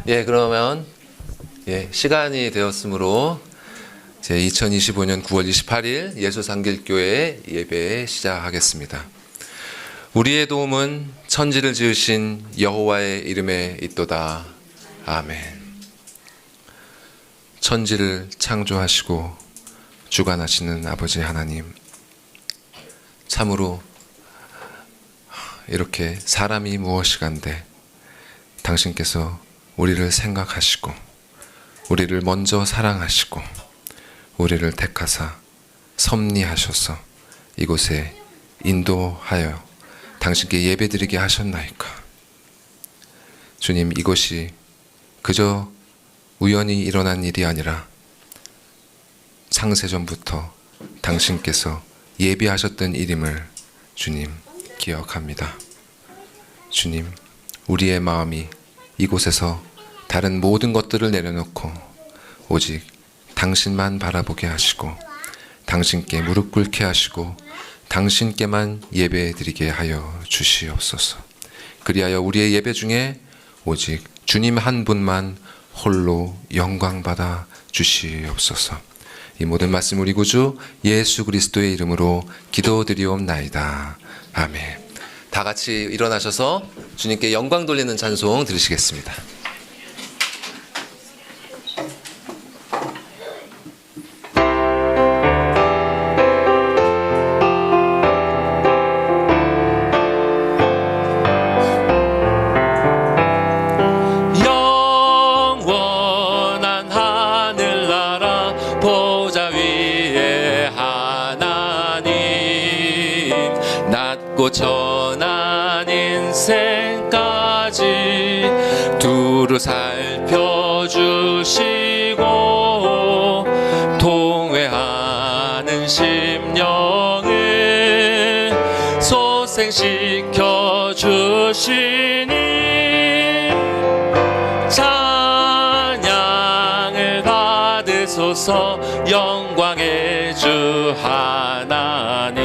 그러면 시간이 되었으므로 제 2025년 9월 28일 예수상길교회 예배 시작하겠습니다. 우리의 도움은 천지를 지으신 여호와의 이름에 있도다. 아멘. 천지를 창조하시고 주관하시는 아버지 하나님, 참으로 이렇게 사람이 무엇이간데 당신께서 우리를 생각하시고 우리를 먼저 사랑하시고 우리를 택하사 섭리하셔서 이곳에 인도하여 당신께 예배드리게 하셨나이까. 주님, 이것이 그저 우연히 일어난 일이 아니라 창세전부터 당신께서 예비하셨던 일임을 주님 기억합니다. 주님, 우리의 마음이 이곳에서 다른 모든 것들을 내려놓고 오직 당신만 바라보게 하시고 당신께 무릎 꿇게 하시고 당신께만 예배드리게 하여 주시옵소서. 그리하여 우리의 예배 중에 오직 주님 한 분만 홀로 영광받아 주시옵소서. 이 모든 말씀 우리 구주 예수 그리스도의 이름으로 기도드리옵나이다. 아멘. 다 같이 일어나셔서 주님께 영광 돌리는 찬송 들으시겠습니다. 영원한 하늘나라 보좌 위에 하나님, 낮고 천한 인생까지 두루 살펴주시고 통회하는 심령을 소생시켜 주시니 찬양을 받으소서. 영광의 주 하나님,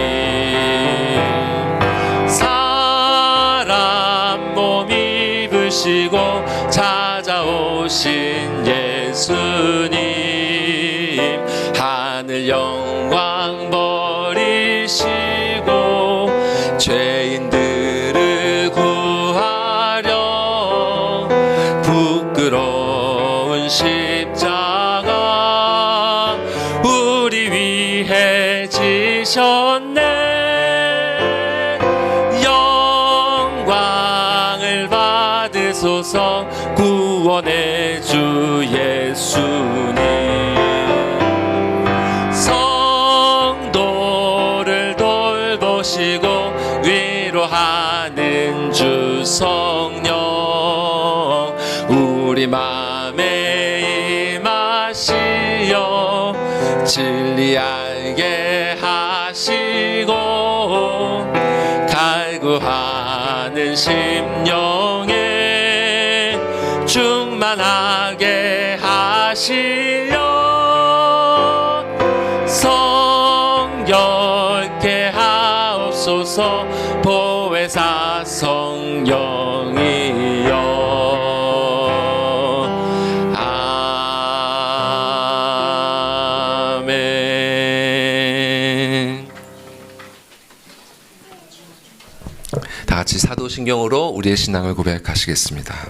사람 몸 입으시고 찾아오신 예수님, 하늘 영광 버리시고 죄인들을 구하려 부끄러운 십자가 우리 위해 지셨네. 영광을 받으소서. 구원의 주 예수님, 성도를 돌보시고 위로하는 주 성령, 우리 맘에 임하시어 진리 알게 하시고 갈구하는 심령에 충만하게 하시려 성결케 하옵소서. 보혜사 성령이여. 아멘. 다 같이 사도신경으로 우리의 신앙을 고백하시겠습니다.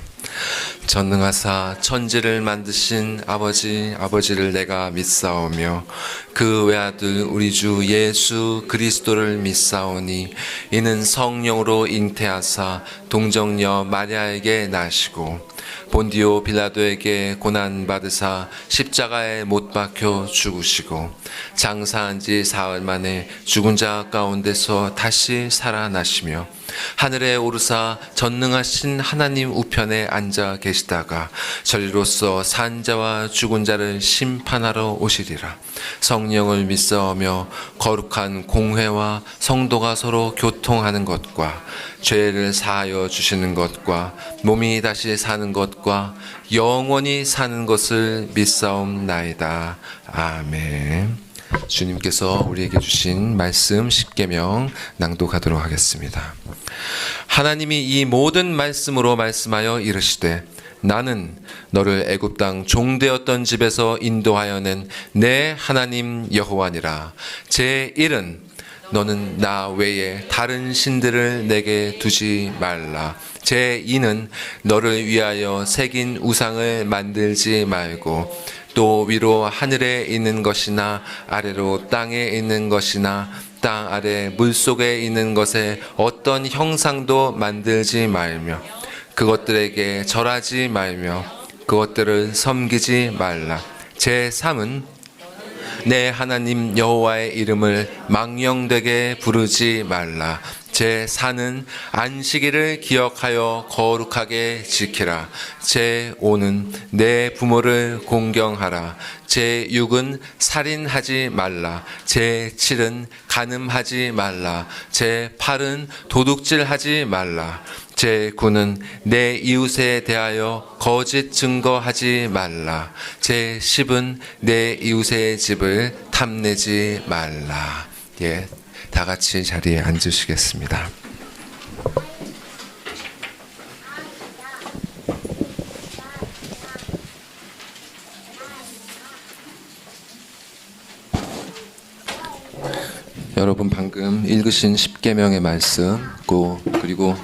전능하사 천지를 만드신 아버지를 내가 믿사오며 그 외아들 우리 주 예수 그리스도를 믿사오니 이는 성령으로 잉태하사 동정녀 마리아에게 나시고 본디오 빌라도에게 고난받으사 십자가에 못 박혀 죽으시고 장사한 지 사흘 만에 죽은 자 가운데서 다시 살아나시며 하늘에 오르사 전능하신 하나님 우편에 앉아 계시다가 저리로서 산 자와 죽은 자를 심판하러 오시리라. 성령을 믿사오며 거룩한 공회와 성도가 서로 교통하는 것과 죄를 사하여 주시는 것과 몸이 다시 사는 것과 영원히 사는 것을 믿사옵나이다. 아멘. 주님께서 우리에게 주신 말씀 십계명 낭독하도록 하겠습니다. 하나님이 이 모든 말씀으로 말씀하여 이르시되 나는 너를 애굽 땅 종되었던 집에서 인도하여 낸 내 하나님 여호와니라. 제1은 너는 나 외에 다른 신들을 내게 두지 말라. 제2는 너를 위하여 새긴 우상을 만들지 말고 또 위로 하늘에 있는 것이나 아래로 땅에 있는 것이나 땅 아래 물속에 있는 것에 어떤 형상도 만들지 말며 그것들에게 절하지 말며 그것들을 섬기지 말라. 제3은 내 하나님 여호와의 이름을 망령되게 부르지 말라. 제4는 안식일을 기억하여 거룩하게 지키라. 제5는 내 부모를 공경하라. 제6은 살인하지 말라. 제7은 간음하지 말라. 제8은 도둑질하지 말라. 제9는 내 이웃에 대하여 거짓 증거하지 말라. 제10은 내 이웃의 집을 탐내지 말라. 예, 다 같이 자리에 앉으시겠습니다. 여러분 방금 읽으신 십계명의 말씀 그리고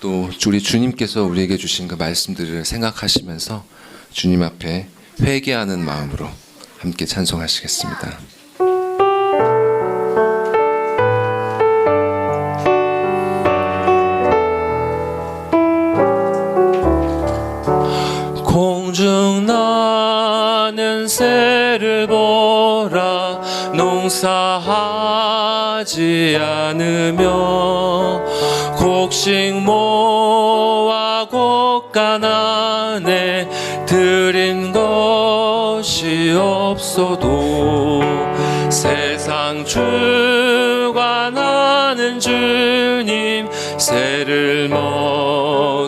또 우리 주님께서 우리에게 주신 그 말씀들을 생각하시면서 주님 앞에 회개하는 마음으로 함께 찬송하시겠습니다. 공중 나는 새를 보라. 농사하지 않으며 곡식 모아 곡간 안에 들인 것이 없어도 세상 주관하는 주님 새를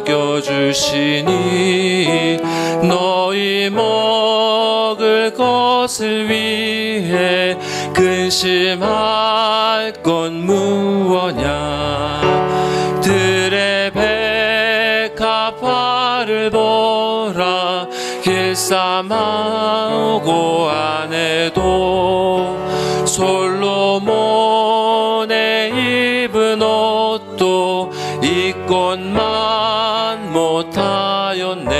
먹여주시니 너희 먹을 것을 위해 근심할 건 무엇냐. 들의 백합화를 보라. 길쌈하고 안에도 솔로몬의 입은 옷도 입곤만 못하였네.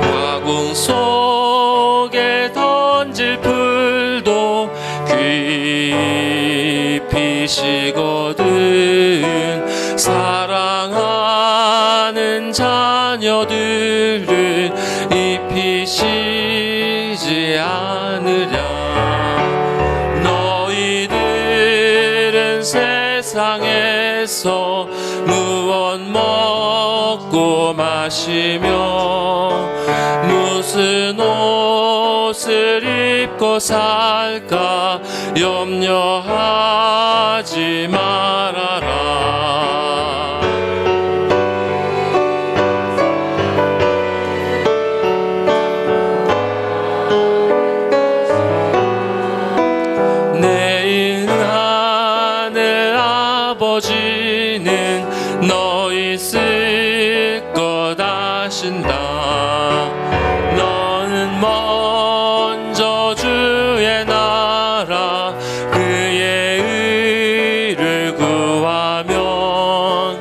화궁 속에 던질 풀도 귀피시거든. 사랑하는 자녀들을 입히시지 않으랴. 너희들은 세상에서 무엇 먹고 마시며 무슨 옷을 입고 살까 염려하지 말아라. 내일 하늘 아버지는 너희 쓸 것 아신다. 너는 먼저 주의 나라 그의 의를 구하면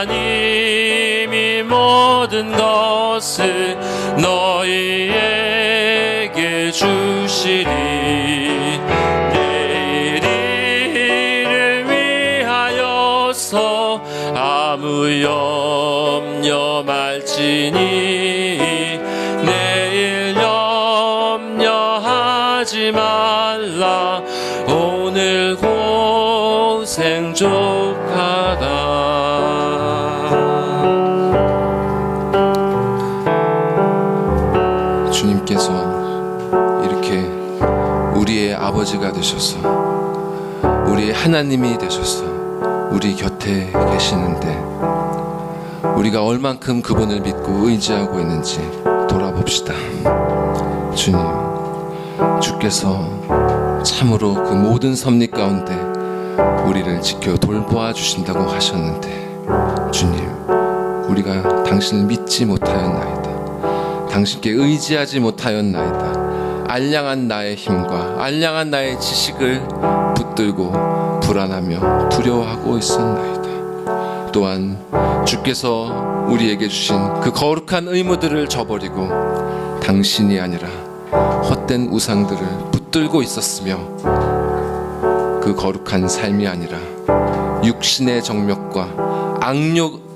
하나님이 모든 것을 너희에게 주시리. 내일 일을 위하여서 아무 염려 말지니 내일 염려하지 말라. 오늘 고생 족하다. 주님께서 이렇게 우리의 아버지가 되셔서 우리의 하나님이 되셔서 우리 곁에 계시는데 우리가 얼만큼 그분을 믿고 의지하고 있는지 돌아봅시다. 주님, 주께서 참으로 그 모든 섭리 가운데 우리를 지켜 돌보아 주신다고 하셨는데 주님, 우리 우리가 당신을 믿지 못하였나이다. 당신께 의지하지 못하였나이다. 알량한 나의 힘과 알량한 나의 지식을 붙들고 불안하며 두려워하고 있었나이다. 또한 주께서 우리에게 주신 그 거룩한 의무들을 저버리고 당신이 아니라 헛된 우상들을 붙들고 있었으며 그 거룩한 삶이 아니라 육신의 정욕과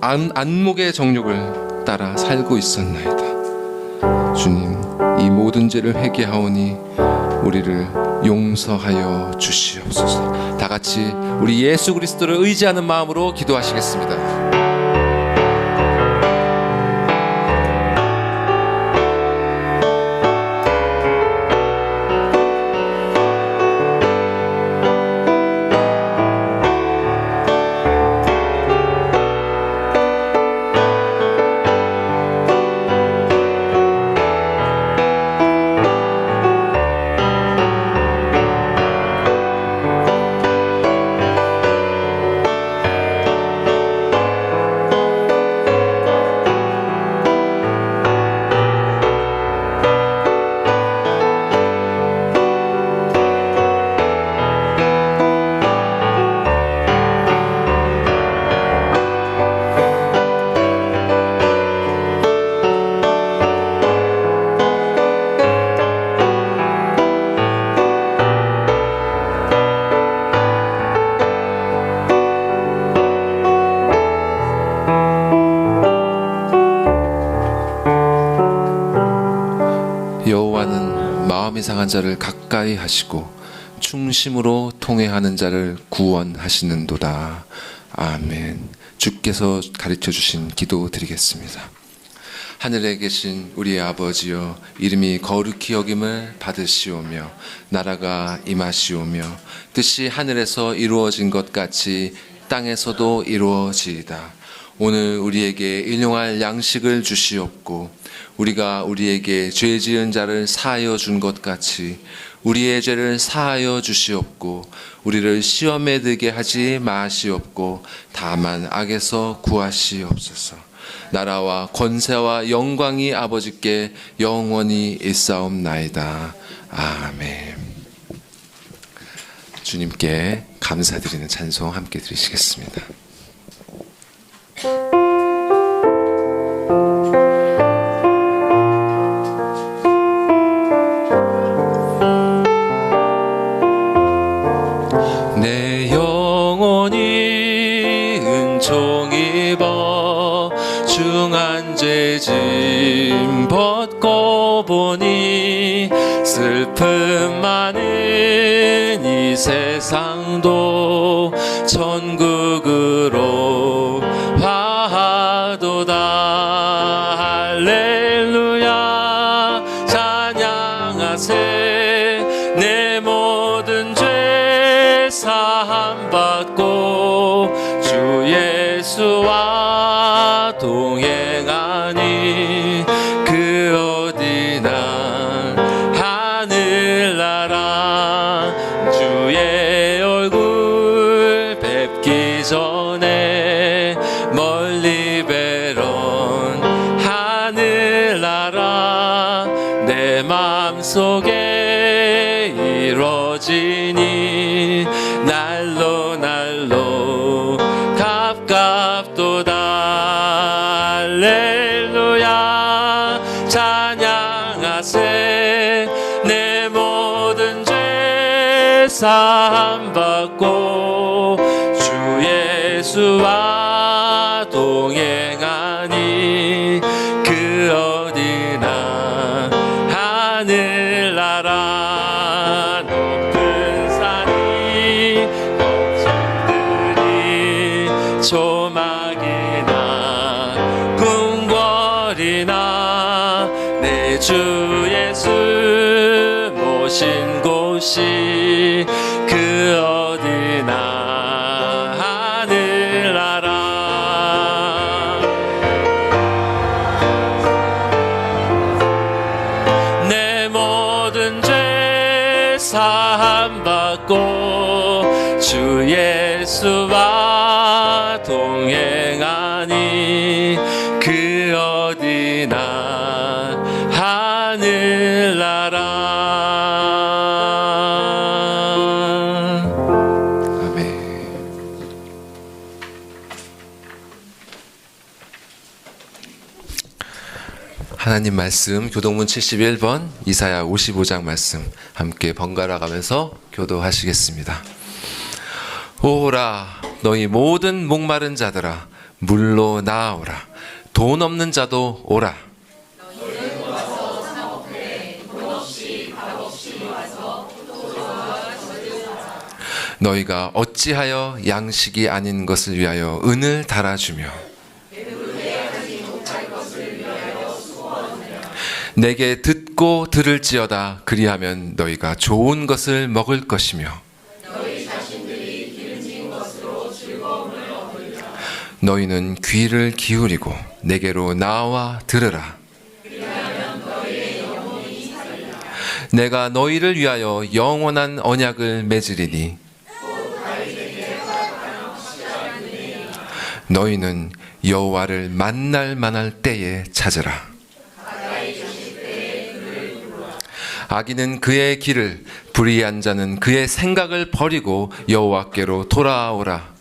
안목의 정욕을 따라 살고 있었나이다. 주님, 이 모든 죄를 회개하오니 우리를 용서하여 주시옵소서. 다 같이 우리 예수 그리스도를 의지하는 마음으로 기도하시겠습니다. 여호와는 마음이 상한 자를 가까이 하시고 충심으로 통회하는 자를 구원하시는도다. 아멘. 주께서 가르쳐 주신 기도 드리겠습니다. 하늘에 계신 우리의 아버지여, 이름이 거룩히 여김을 받으시오며 나라가 임하시오며 뜻이 하늘에서 이루어진 것 같이 땅에서도 이루어지이다. 오늘 우리에게 일용할 양식을 주시옵고 우리가 우리에게 죄 지은 자를 사하여 준 것 같이 우리의 죄를 사하여 주시옵고 우리를 시험에 들게 하지 마시옵고 다만 악에서 구하시옵소서. 나라와 권세와 영광이 아버지께 영원히 있사옵나이다. 아멘. 주님께 감사드리는 찬송 함께 드리시겠습니다. 내 영혼이 은총 입어 중한 죄짐 벗고 보니 슬픔 많은 이 세상도 천국으로 화하도다. 할렐루야 찬양하세. 내 모든 죄 사함 받고 주 예수와 동행하니 그 어디나 하늘나라 주의 얼굴 뵙기 전에 멀리 뵈런 하늘나라 내 맘속에 이루어지니 날로 날로 가깝도다. 할렐루야 찬양하세. 내 모든 죄 사함 받고 주 예수와 동행하니 그 어디나 하늘나라 높은 산이 거칠들이 조막이나 궁궐이나 내 주 예수 모신 곳이 그 어디나 하늘나라. 내 모든 죄 사함 받고 주 예수와 동행하니 어디나 하늘나라. 아멘. 하나님 말씀 교동문 71번 이사야 55장 말씀 함께 번갈아 가면서 교도하시겠습니다. 오라 너희 모든 목마른 자들아 물로 나아오라. 돈 없는 자도 오라. 너희가 어찌하여 양식이 아닌 것을 위하여 은을 달아주며 내게 듣고 들을지어다. 그리하면 너희가 좋은 것을 먹을 것이며 너희는 귀를 기울이고 내게로 나와 들으라. 내가 너희를 위하여 영원한 언약을 맺으리니 너희는 여호와를 만날 만할 때에 찾으라. 악인은 그의 길을, 불의한 자는 그의 생각을 버리고 여호와께로 돌아오라.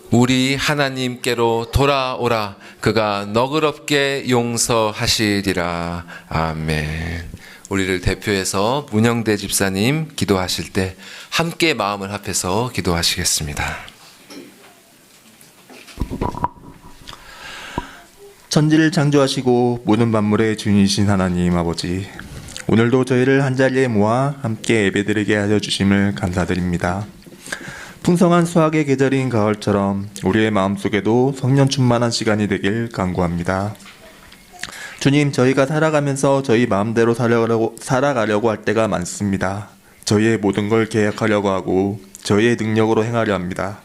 우리 하나님께로 돌아오라. 그가 너그럽게 용서하시리라. 아멘. 우리를 대표해서 문영대 집사님 기도하실 때 함께 마음을 합해서 기도하시겠습니다. 천지를 창조하시고 모든 만물의 주인이신 하나님 아버지, 오늘도 저희를 한자리에 모아 함께 예배드리게 하여 주심을 감사드립니다. 풍성한 수확의 계절인 가을처럼 우리의 마음속에도 성령 충만한 시간이 되길 간구합니다. 주님, 저희가 살아가면서 저희 마음대로 살아가려고 할 때가 많습니다. 저희의 모든 걸 계획하려고 하고 저희의 능력으로 행하려 합니다.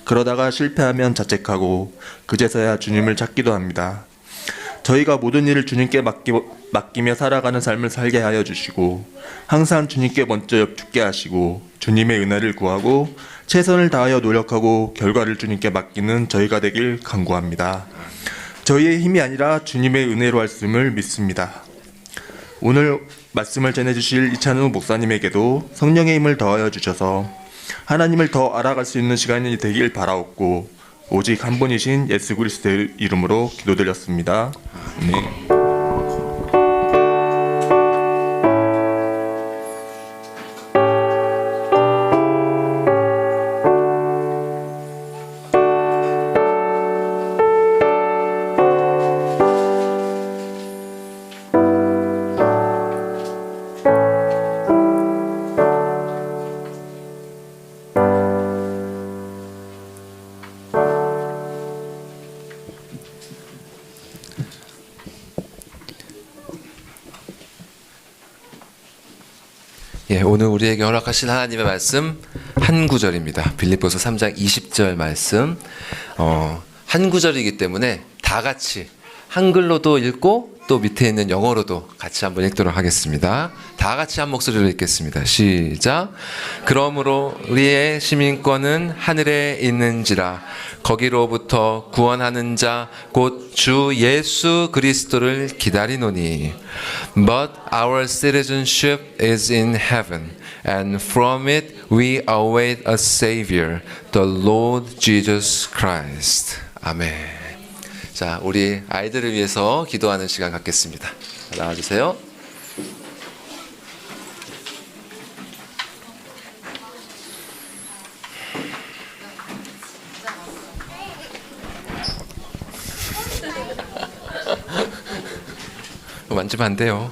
그러다가 실패하면 자책하고 그제서야 주님을 찾기도 합니다. 저희가 모든 일을 주님께 맡기며 살아가는 삶을 살게 하여 주시고 항상 주님께 먼저 엽죽게 하시고 주님의 은혜를 구하고 최선을 다하여 노력하고 결과를 주님께 맡기는 저희가 되길 간구합니다. 저희의 힘이 아니라 주님의 은혜로 할씀을 믿습니다. 오늘 말씀을 전해주실 이찬우 목사님에게도 성령의 힘을 더하여 주셔서 하나님을 더 알아갈 수 있는 시간이 되길 바라옵고 오직 한 분이신 예수 그리스도의 이름으로 기도드렸습니다. 네. 예, 오늘 우리에게 허락하신 하나님의 말씀 한 구절입니다. 빌립보서 3장 20절 말씀. 한 구절이기 때문에 다 같이 한글로도 읽고 또 밑에 있는 영어로도 같이 한번 읽도록 하겠습니다. 다 같이 한 목소리로 읽겠습니다. 시작. 그러므로 우리의 시민권은 하늘에 있는지라 거기로부터 구원하는 자 곧 주 예수 그리스도를 기다리노니 But our citizenship is in heaven and from it we await a Savior, the Lord Jesus Christ. 아멘. 자, 우리 아이들을 위해서 기도하는 시간 갖겠습니다. 나와주세요. 만지면 안 돼요.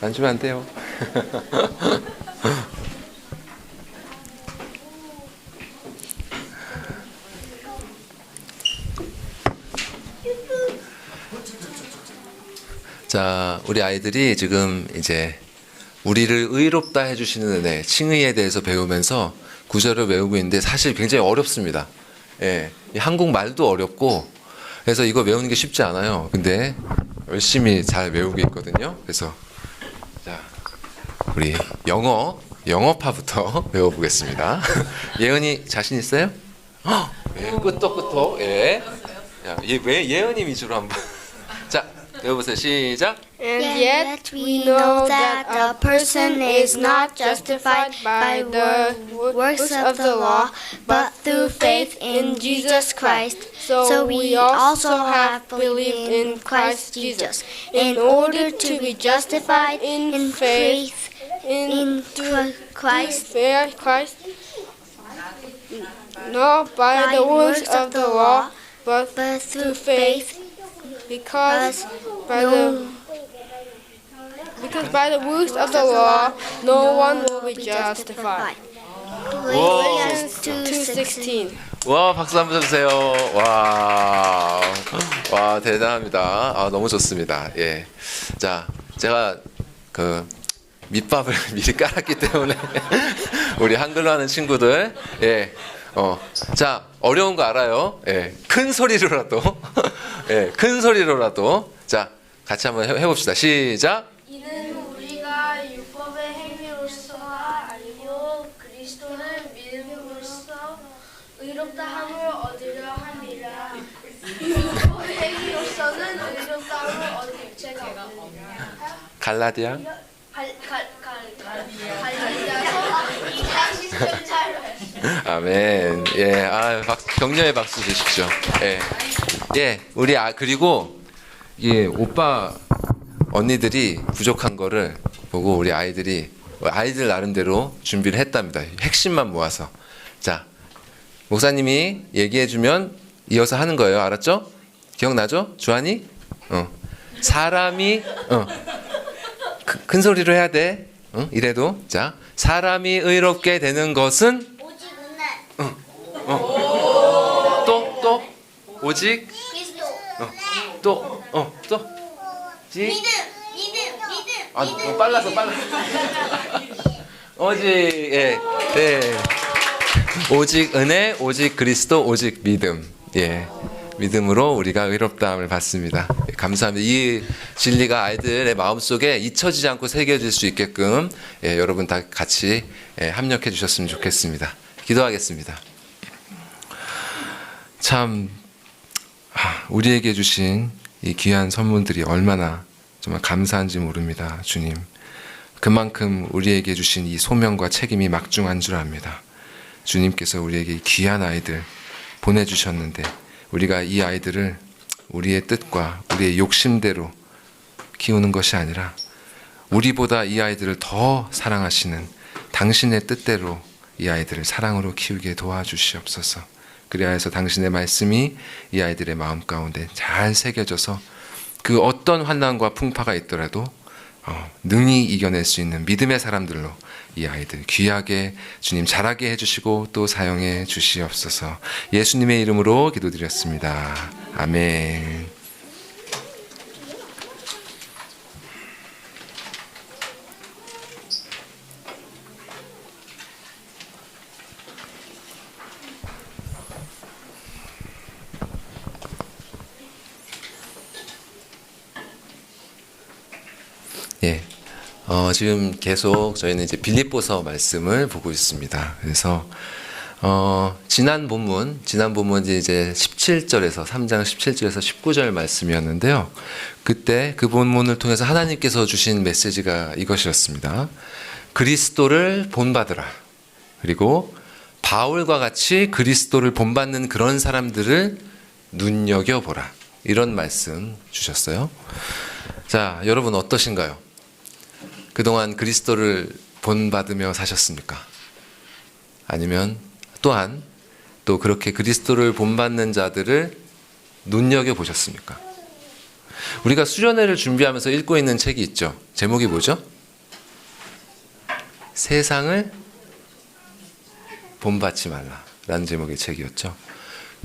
만지면 안 돼요. 자, 우리 아이들이 지금 이제 우리를 의롭다 해주시는 은혜, 칭의에 대해서 배우면서 구절을 외우고 있는데 사실 굉장히 어렵습니다. 예, 이 한국말도 어렵고 그래서 이거 외우는 게 쉽지 않아요. 근데 열심히 잘 외우고 있거든요. 그래서 자, 우리 영어파부터 외워보겠습니다. 예은이 자신 있어요? 예, 끄떡끄떡. 예. 야, 왜 예은이 위주로 한번. 자, 여보세요. 시작. And yet we know that a person is not justified by the works of the law, but through faith in Jesus Christ. So we also have believed in Christ Jesus, in order to be justified in faith in Christ, not by the works of the law, but through faith, because by the works of the law, no one will be justified. Galatians 2:16. 와, 박수 한번 주세요. 와, 와, 대단합니다. 아, 너무 좋습니다. 예. 자, 제가 그 밑밥을 미리 깔았기 때문에 우리 한글로 하는 친구들, 예, 자, 어려운 거 알아요. 예, 큰 소리로라도, 예, 큰 소리로라도, 자, 같이 한번 해봅시다. 시작. 이는 우리가 율법의 행위로서 아니고 그리스도를 믿음으로써 의롭다함을 얻으려 함이라. 율법의 행위로서는 의롭다함을 얻을 죄가 없느니라. 갈라디아. 아멘. 예, 아, 격려의 박수 주십시오. 예, 예, 우리 그리고 예, 오빠 언니들이 부족한 거를 보고 우리 아이들 나름대로 준비를 했답니다. 핵심만 모아서. 자, 목사님이 얘기해주면 이어서 하는 거예요. 알았죠? 기억나죠? 주한이? 사람이 큰 소리로 해야 돼. 이래도. 자, 사람이 의롭게 되는 것은 오직 은혜. 또 오직 그리스도. 또 믿음. 아, 빨라서 오직 예, 오직 은혜, 오직 그리스도, 오직 믿음. 예, 믿음으로 우리가 의롭다함을 받습니다. 예, 감사합니다. 이 진리가 아이들의 마음속에 잊혀지지 않고 새겨질 수 있게끔 예, 여러분 다 같이 합력해 주셨으면 좋겠습니다. 기도하겠습니다. 참 우리에게 주신 이 귀한 선물들이 얼마나 정말 감사한지 모릅니다. 주님, 그만큼 우리에게 주신 이 소명과 책임이 막중한 줄 압니다. 주님께서 우리에게 귀한 아이들 보내주셨는데 우리가 이 아이들을 우리의 뜻과 우리의 욕심대로 키우는 것이 아니라 우리보다 이 아이들을 더 사랑하시는 당신의 뜻대로 이 아이들을 사랑으로 키우게 도와주시옵소서. 그래야 해서 당신의 말씀이 이 아이들의 마음 가운데 잘 새겨져서 그 어떤 환난과 풍파가 있더라도 능히 이겨낼 수 있는 믿음의 사람들로 이 아이들 귀하게 주님 자라게 해주시고 또 사용해 주시옵소서. 예수님의 이름으로 기도드렸습니다. 아멘. 예. 지금 계속 저희는 이제 빌립보서 말씀을 보고 있습니다. 그래서 지난 본문 이제 17절에서 3장 17절에서 19절 말씀이었는데요. 그때 그 본문을 통해서 하나님께서 주신 메시지가 이것이었습니다. 그리스도를 본받으라. 그리고 바울과 같이 그리스도를 본받는 그런 사람들을 눈여겨보라. 이런 말씀 주셨어요. 자, 여러분 어떠신가요? 그동안 그리스도를 본받으며 사셨습니까? 아니면 또한 또 그렇게 그리스도를 본받는 자들을 눈여겨보셨습니까? 우리가 수련회를 준비하면서 읽고 있는 책이 있죠. 제목이 뭐죠? 세상을 본받지 말라라는 제목의 책이었죠.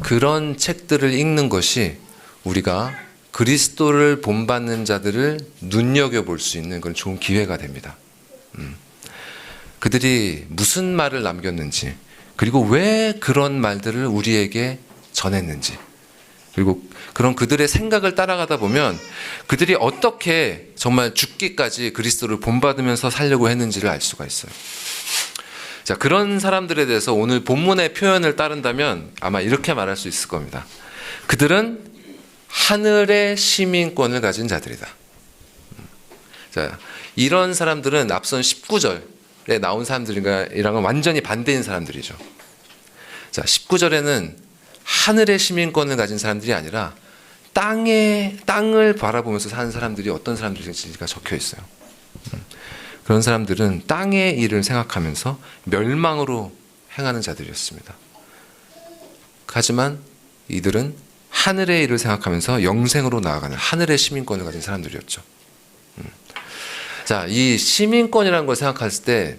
그런 책들을 읽는 것이 우리가 그리스도를 본받는 자들을 눈여겨볼 수 있는 그런 좋은 기회가 됩니다. 그들이 무슨 말을 남겼는지, 그리고 왜 그런 말들을 우리에게 전했는지, 그리고 그런 그들의 생각을 따라가다 보면 그들이 어떻게 정말 죽기까지 그리스도를 본받으면서 살려고 했는지를 알 수가 있어요. 자, 그런 사람들에 대해서 오늘 본문의 표현을 따른다면 아마 이렇게 말할 수 있을 겁니다. 그들은 하늘의 시민권을 가진 자들이다. 자, 이런 사람들은 앞선 19절에 나온 사람들이랑은 완전히 반대인 사람들이죠. 자, 19절에는 하늘의 시민권을 가진 사람들이 아니라 땅을 바라보면서 사는 사람들이 어떤 사람들인지가 적혀 있어요. 그런 사람들은 땅의 일을 생각하면서 멸망으로 행하는 자들이었습니다. 하지만 이들은 하늘의 일을 생각하면서 영생으로 나아가는 하늘의 시민권을 가진 사람들이었죠. 자, 이 시민권이라는 걸 생각했을 때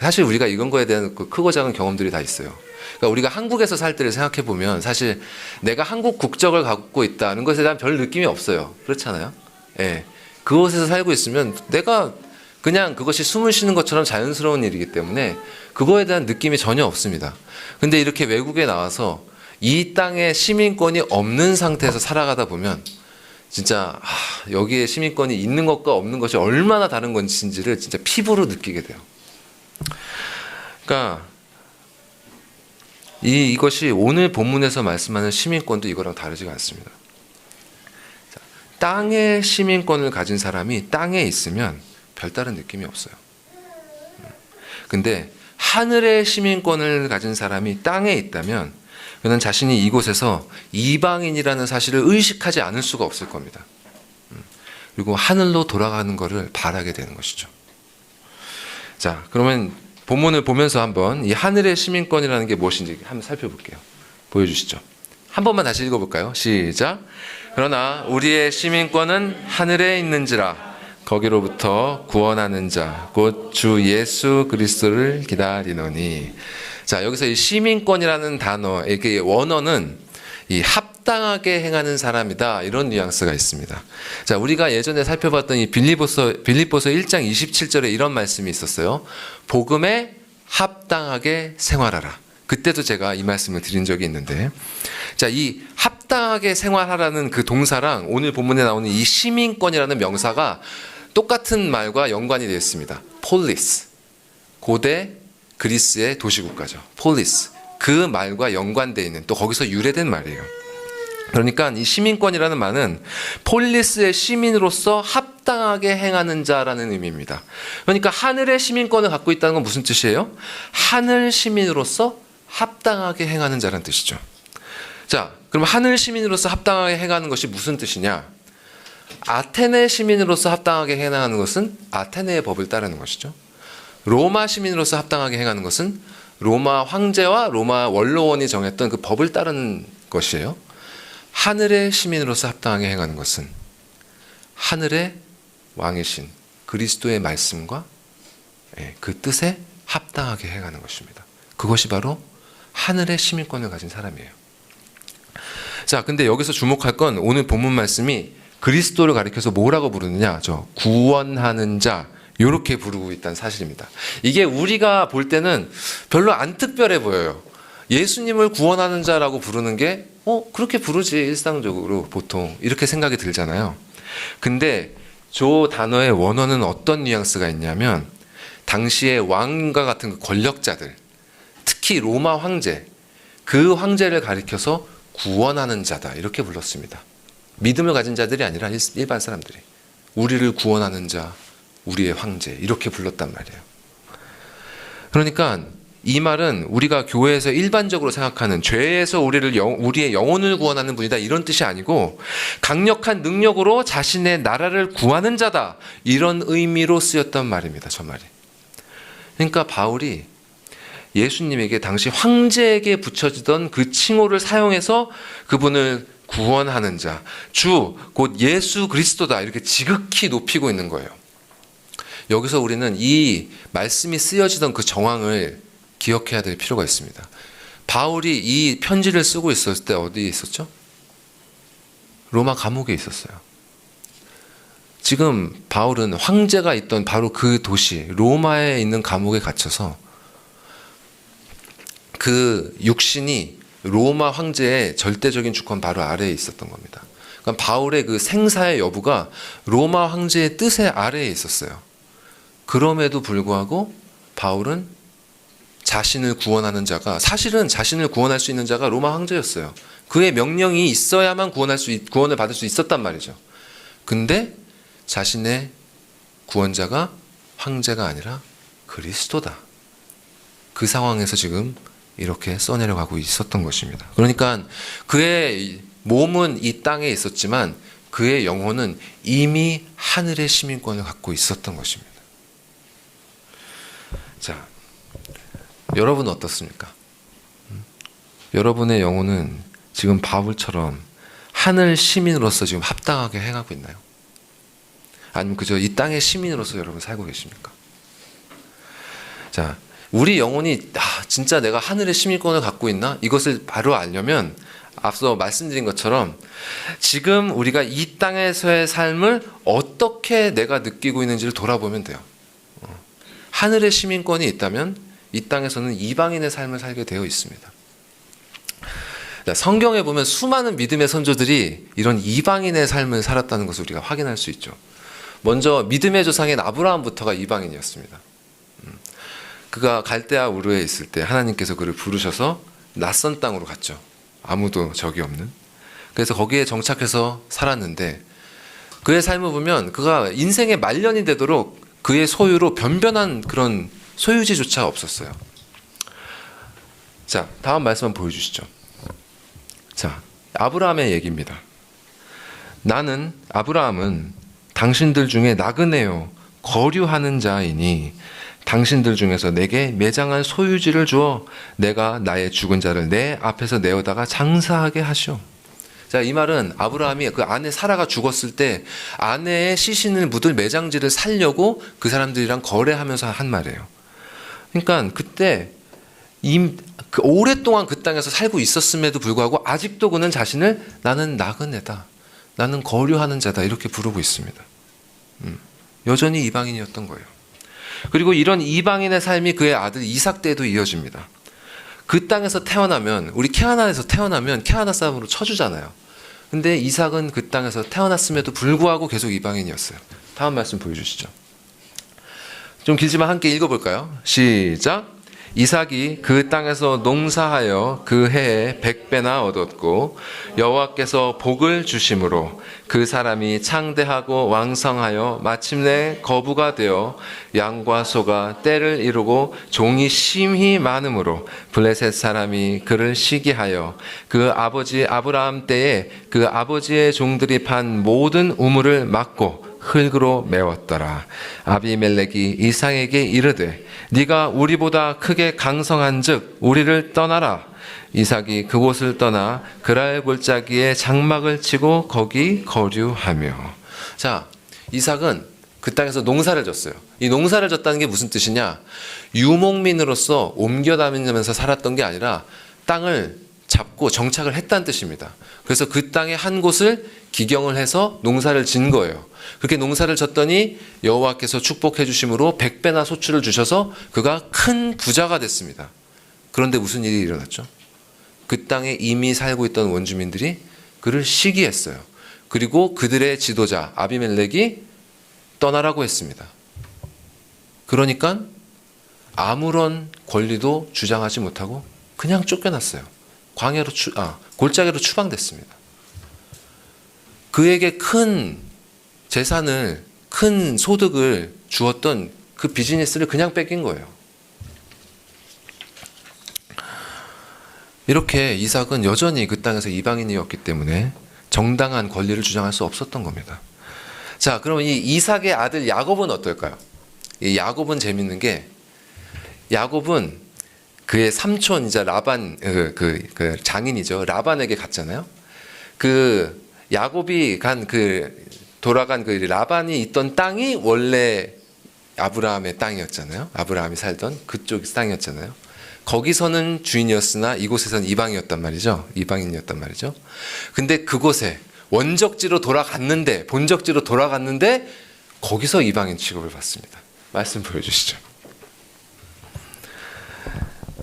사실 우리가 이건 거에 대한 그 크고 작은 경험들이 다 있어요. 그러니까 우리가 한국에서 살 때를 생각해 보면 사실 내가 한국 국적을 갖고 있다는 것에 대한 별 느낌이 없어요. 그렇잖아요. 예. 그곳에서 살고 있으면 내가 그냥 그것이 숨을 쉬는 것처럼 자연스러운 일이기 때문에 그거에 대한 느낌이 전혀 없습니다. 근데 이렇게 외국에 나와서 이 땅에 시민권이 없는 상태에서 살아가다 보면 진짜 여기에 시민권이 있는 것과 없는 것이 얼마나 다른 건지를 진짜 피부로 느끼게 돼요. 그러니까 이것이 오늘 본문에서 말씀하는 시민권도 이거랑 다르지가 않습니다. 땅의 시민권을 가진 사람이 땅에 있으면 별다른 느낌이 없어요. 근데 하늘의 시민권을 가진 사람이 땅에 있다면 그는 자신이 이곳에서 이방인이라는 사실을 의식하지 않을 수가 없을 겁니다. 그리고 하늘로 돌아가는 것을 바라게 되는 것이죠. 자, 그러면 본문을 보면서 한번 이 하늘의 시민권이라는 게 무엇인지 한번 살펴볼게요. 보여주시죠. 한 번만 다시 읽어볼까요? 시작. 그러나 우리의 시민권은 하늘에 있는지라 거기로부터 구원하는 자 곧 주 예수 그리스도를 기다리노니. 자, 여기서 이 시민권이라는 단어의 원어는 이 합당하게 행하는 사람이다, 이런 뉘앙스가 있습니다. 자, 우리가 예전에 살펴봤던 이 빌립보서 1장 27절에 이런 말씀이 있었어요. 복음에 합당하게 생활하라. 그때도 제가 이 말씀을 드린 적이 있는데, 자, 이 합당하게 생활하라는 그 동사랑 오늘 본문에 나오는 이 시민권이라는 명사가 똑같은 말과 연관이 되어 있습니다. 폴리스. 고대 그리스의 도시국가죠. 폴리스. 그 말과 연관되어 있는, 또 거기서 유래된 말이에요. 그러니까 이 시민권이라는 말은 폴리스의 시민으로서 합당하게 행하는 자라는 의미입니다. 그러니까 하늘의 시민권을 갖고 있다는 건 무슨 뜻이에요? 하늘 시민으로서 합당하게 행하는 자라는 뜻이죠. 자, 그럼 하늘 시민으로서 합당하게 행하는 것이 무슨 뜻이냐? 아테네 시민으로서 합당하게 행하는 것은 아테네의 법을 따르는 것이죠. 로마 시민으로서 합당하게 행하는 것은 로마 황제와 로마 원로원이 정했던 그 법을 따르는 것이에요. 하늘의 시민으로서 합당하게 행하는 것은 하늘의 왕이신 그리스도의 말씀과 그 뜻에 합당하게 행하는 것입니다. 그것이 바로 하늘의 시민권을 가진 사람이에요. 자, 근데 여기서 주목할 건 오늘 본문 말씀이 그리스도를 가리켜서 뭐라고 부르느냐? 구원하는 자, 이렇게 부르고 있다는 사실입니다. 이게 우리가 볼 때는 별로 안 특별해 보여요. 예수님을 구원하는 자라고 부르는 게 그렇게 부르지, 일상적으로 보통 이렇게 생각이 들잖아요. 근데 저 단어의 원어는 어떤 뉘앙스가 있냐면 당시의 왕과 같은 그 권력자들, 특히 로마 황제, 그 황제를 가리켜서 구원하는 자다, 이렇게 불렀습니다. 믿음을 가진 자들이 아니라 일반 사람들이 우리를 구원하는 자, 우리의 황제, 이렇게 불렀단 말이에요. 그러니까 이 말은 우리가 교회에서 일반적으로 생각하는 죄에서 우리의 영혼을 구원하는 분이다, 이런 뜻이 아니고 강력한 능력으로 자신의 나라를 구하는 자다, 이런 의미로 쓰였던 말입니다. 저 말이. 그러니까 바울이 예수님에게 당시 황제에게 붙여지던 그 칭호를 사용해서 그분을 구원하는 자, 주, 곧 예수 그리스도다, 이렇게 지극히 높이고 있는 거예요. 여기서 우리는 이 말씀이 쓰여지던 그 정황을 기억해야 될 필요가 있습니다. 바울이 이 편지를 쓰고 있었을 때 어디에 있었죠? 로마 감옥에 있었어요. 지금 바울은 황제가 있던 바로 그 도시 로마에 있는 감옥에 갇혀서 그 육신이 로마 황제의 절대적인 주권 바로 아래에 있었던 겁니다. 그러니까 바울의 그 생사의 여부가 로마 황제의 뜻의 아래에 있었어요. 그럼에도 불구하고 바울은 자신을 구원하는 자가, 사실은 자신을 구원할 수 있는 자가 로마 황제였어요. 그의 명령이 있어야만 구원을 받을 수 있었단 말이죠. 근데 자신의 구원자가 황제가 아니라 그리스도다. 그 상황에서 지금 이렇게 써내려가고 있었던 것입니다. 그러니까 그의 몸은 이 땅에 있었지만 그의 영혼은 이미 하늘의 시민권을 갖고 있었던 것입니다. 자, 여러분은 어떻습니까? 여러분의 영혼은 지금 바울처럼 하늘 시민으로서 지금 합당하게 행하고 있나요? 아니면 그저 이 땅의 시민으로서 여러분 살고 계십니까? 자, 우리 영혼이 진짜 내가 하늘의 시민권을 갖고 있나? 이것을 바로 알려면 앞서 말씀드린 것처럼 지금 우리가 이 땅에서의 삶을 어떻게 내가 느끼고 있는지를 돌아보면 돼요. 하늘의 시민권이 있다면 이 땅에서는 이방인의 삶을 살게 되어 있습니다. 성경에 보면 수많은 믿음의 선조들이 이런 이방인의 삶을 살았다는 것을 우리가 확인할 수 있죠. 먼저 믿음의 조상인 아브라함부터가 이방인이었습니다. 그가 갈대아 우르에 있을 때 하나님께서 그를 부르셔서 낯선 땅으로 갔죠. 아무도 적이 없는. 그래서 거기에 정착해서 살았는데 그의 삶을 보면 그가 인생의 말년이 되도록 그의 소유로 변변한 그런 소유지조차 없었어요. 자, 다음 말씀 한번 보여주시죠. 자, 아브라함의 얘기입니다. 아브라함은 당신들 중에 나그네요 거류하는 자이니 당신들 중에서 내게 매장한 소유지를 주어 내가 나의 죽은 자를 내 앞에서 내어다가 장사하게 하시오. 자, 이 말은 아브라함이 그 아내 사라가 죽었을 때 아내의 시신을 묻을 매장지를 살려고 그 사람들이랑 거래하면서 한 말이에요. 그러니까 그때 오랫동안 그 땅에서 살고 있었음에도 불구하고 아직도 그는 자신을 나는 나그네다, 나는 거류하는 자다 이렇게 부르고 있습니다. 여전히 이방인이었던 거예요. 그리고 이런 이방인의 삶이 그의 아들 이삭 때에도 이어집니다. 그 땅에서 태어나면, 우리 캐나다에서 태어나면 캐나다 사람으로 쳐주잖아요. 근데 이삭은 그 땅에서 태어났음에도 불구하고 계속 이방인이었어요. 다음 말씀 보여주시죠. 좀 길지만 함께 읽어볼까요? 시작. 이삭이 그 땅에서 농사하여 그 해에 100배나 얻었고 여호와께서 복을 주심으로 그 사람이 창대하고 왕성하여 마침내 거부가 되어 양과 소가 떼를 이루고 종이 심히 많음으로 블레셋 사람이 그를 시기하여 그 아버지 아브라함 때에 그 아버지의 종들이 판 모든 우물을 막고 흙으로 메웠더라. 아비멜렉이 이삭에게 이르되 네가 우리보다 크게 강성한즉 우리를 떠나라. 이삭이 그곳을 떠나 그랄 골짜기에 장막을 치고 거기 거류하며. 자, 이삭은 그 땅에서 농사를 졌어요. 이 농사를 졌다는 게 무슨 뜻이냐? 유목민으로서 옮겨 다니면서 살았던 게 아니라 땅을 잡고 정착을 했다는 뜻입니다. 그래서 그 땅의 한 곳을 기경을 해서 농사를 진 거예요. 그렇게 농사를 졌더니 여호와께서 축복해 주심으로 100배나 소출을 주셔서 그가 큰 부자가 됐습니다. 그런데 무슨 일이 일어났죠? 그 땅에 이미 살고 있던 원주민들이 그를 시기했어요. 그리고 그들의 지도자 아비멜렉이 떠나라고 했습니다. 그러니까 아무런 권리도 주장하지 못하고 그냥 쫓겨났어요. 골짜기로 추방됐습니다. 그에게 큰 재산을, 큰 소득을 주었던 그 비즈니스를 그냥 뺏긴 거예요. 이렇게 이삭은 여전히 그 땅에서 이방인이었기 때문에 정당한 권리를 주장할 수 없었던 겁니다. 자, 그럼 이 이삭의 아들 야곱은 어떨까요? 이 야곱은 재밌는 게, 야곱은 그의 삼촌이자 라반, 그 장인이죠. 라반에게 갔잖아요. 그 야곱이 돌아간 그 라반이 있던 땅이 원래 아브라함의 땅이었잖아요. 아브라함이 살던 그쪽 땅이었잖아요. 거기서는 주인이었으나 이곳에서는 이방이었단 말이죠. 이방인이었단 말이죠. 근데 그곳에 원적지로 돌아갔는데, 본적지로 돌아갔는데 거기서 이방인 취급을 받습니다. 말씀 보여주시죠.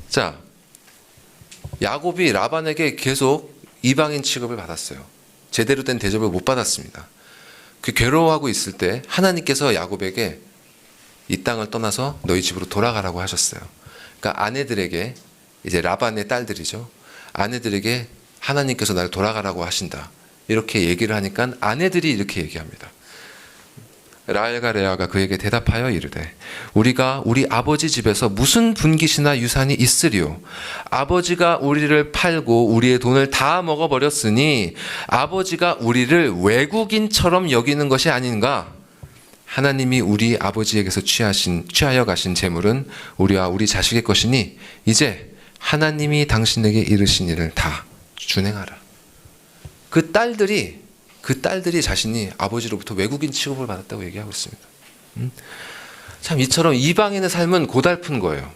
자, 야곱이 라반에게 계속 이방인 취급을 받았어요. 제대로 된 대접을 못 받았습니다. 그 괴로워하고 있을 때 하나님께서 야곱에게 이 땅을 떠나서 너희 집으로 돌아가라고 하셨어요. 그러니까 아내들에게, 이제 라반의 딸들이죠. 아내들에게 하나님께서 나를 돌아가라고 하신다. 이렇게 얘기를 하니까 아내들이 이렇게 얘기합니다. 라헬과 레아가 그에게 대답하여 이르되 우리가 우리 아버지 집에서 무슨 분깃이나 유산이 있으리요? 아버지가 우리를 팔고 우리의 돈을 다 먹어버렸으니 아버지가 우리를 외국인처럼 여기는 것이 아닌가? 하나님이 우리 아버지에게서 취하여 가신 재물은 우리와 우리 자식의 것이니 이제 하나님이 당신에게 이르신 일을 다 준행하라. 그 딸들이 자신이 아버지로부터 외국인 취급을 받았다고 얘기하고 있습니다. 참 이처럼 이방인의 삶은 고달픈 거예요.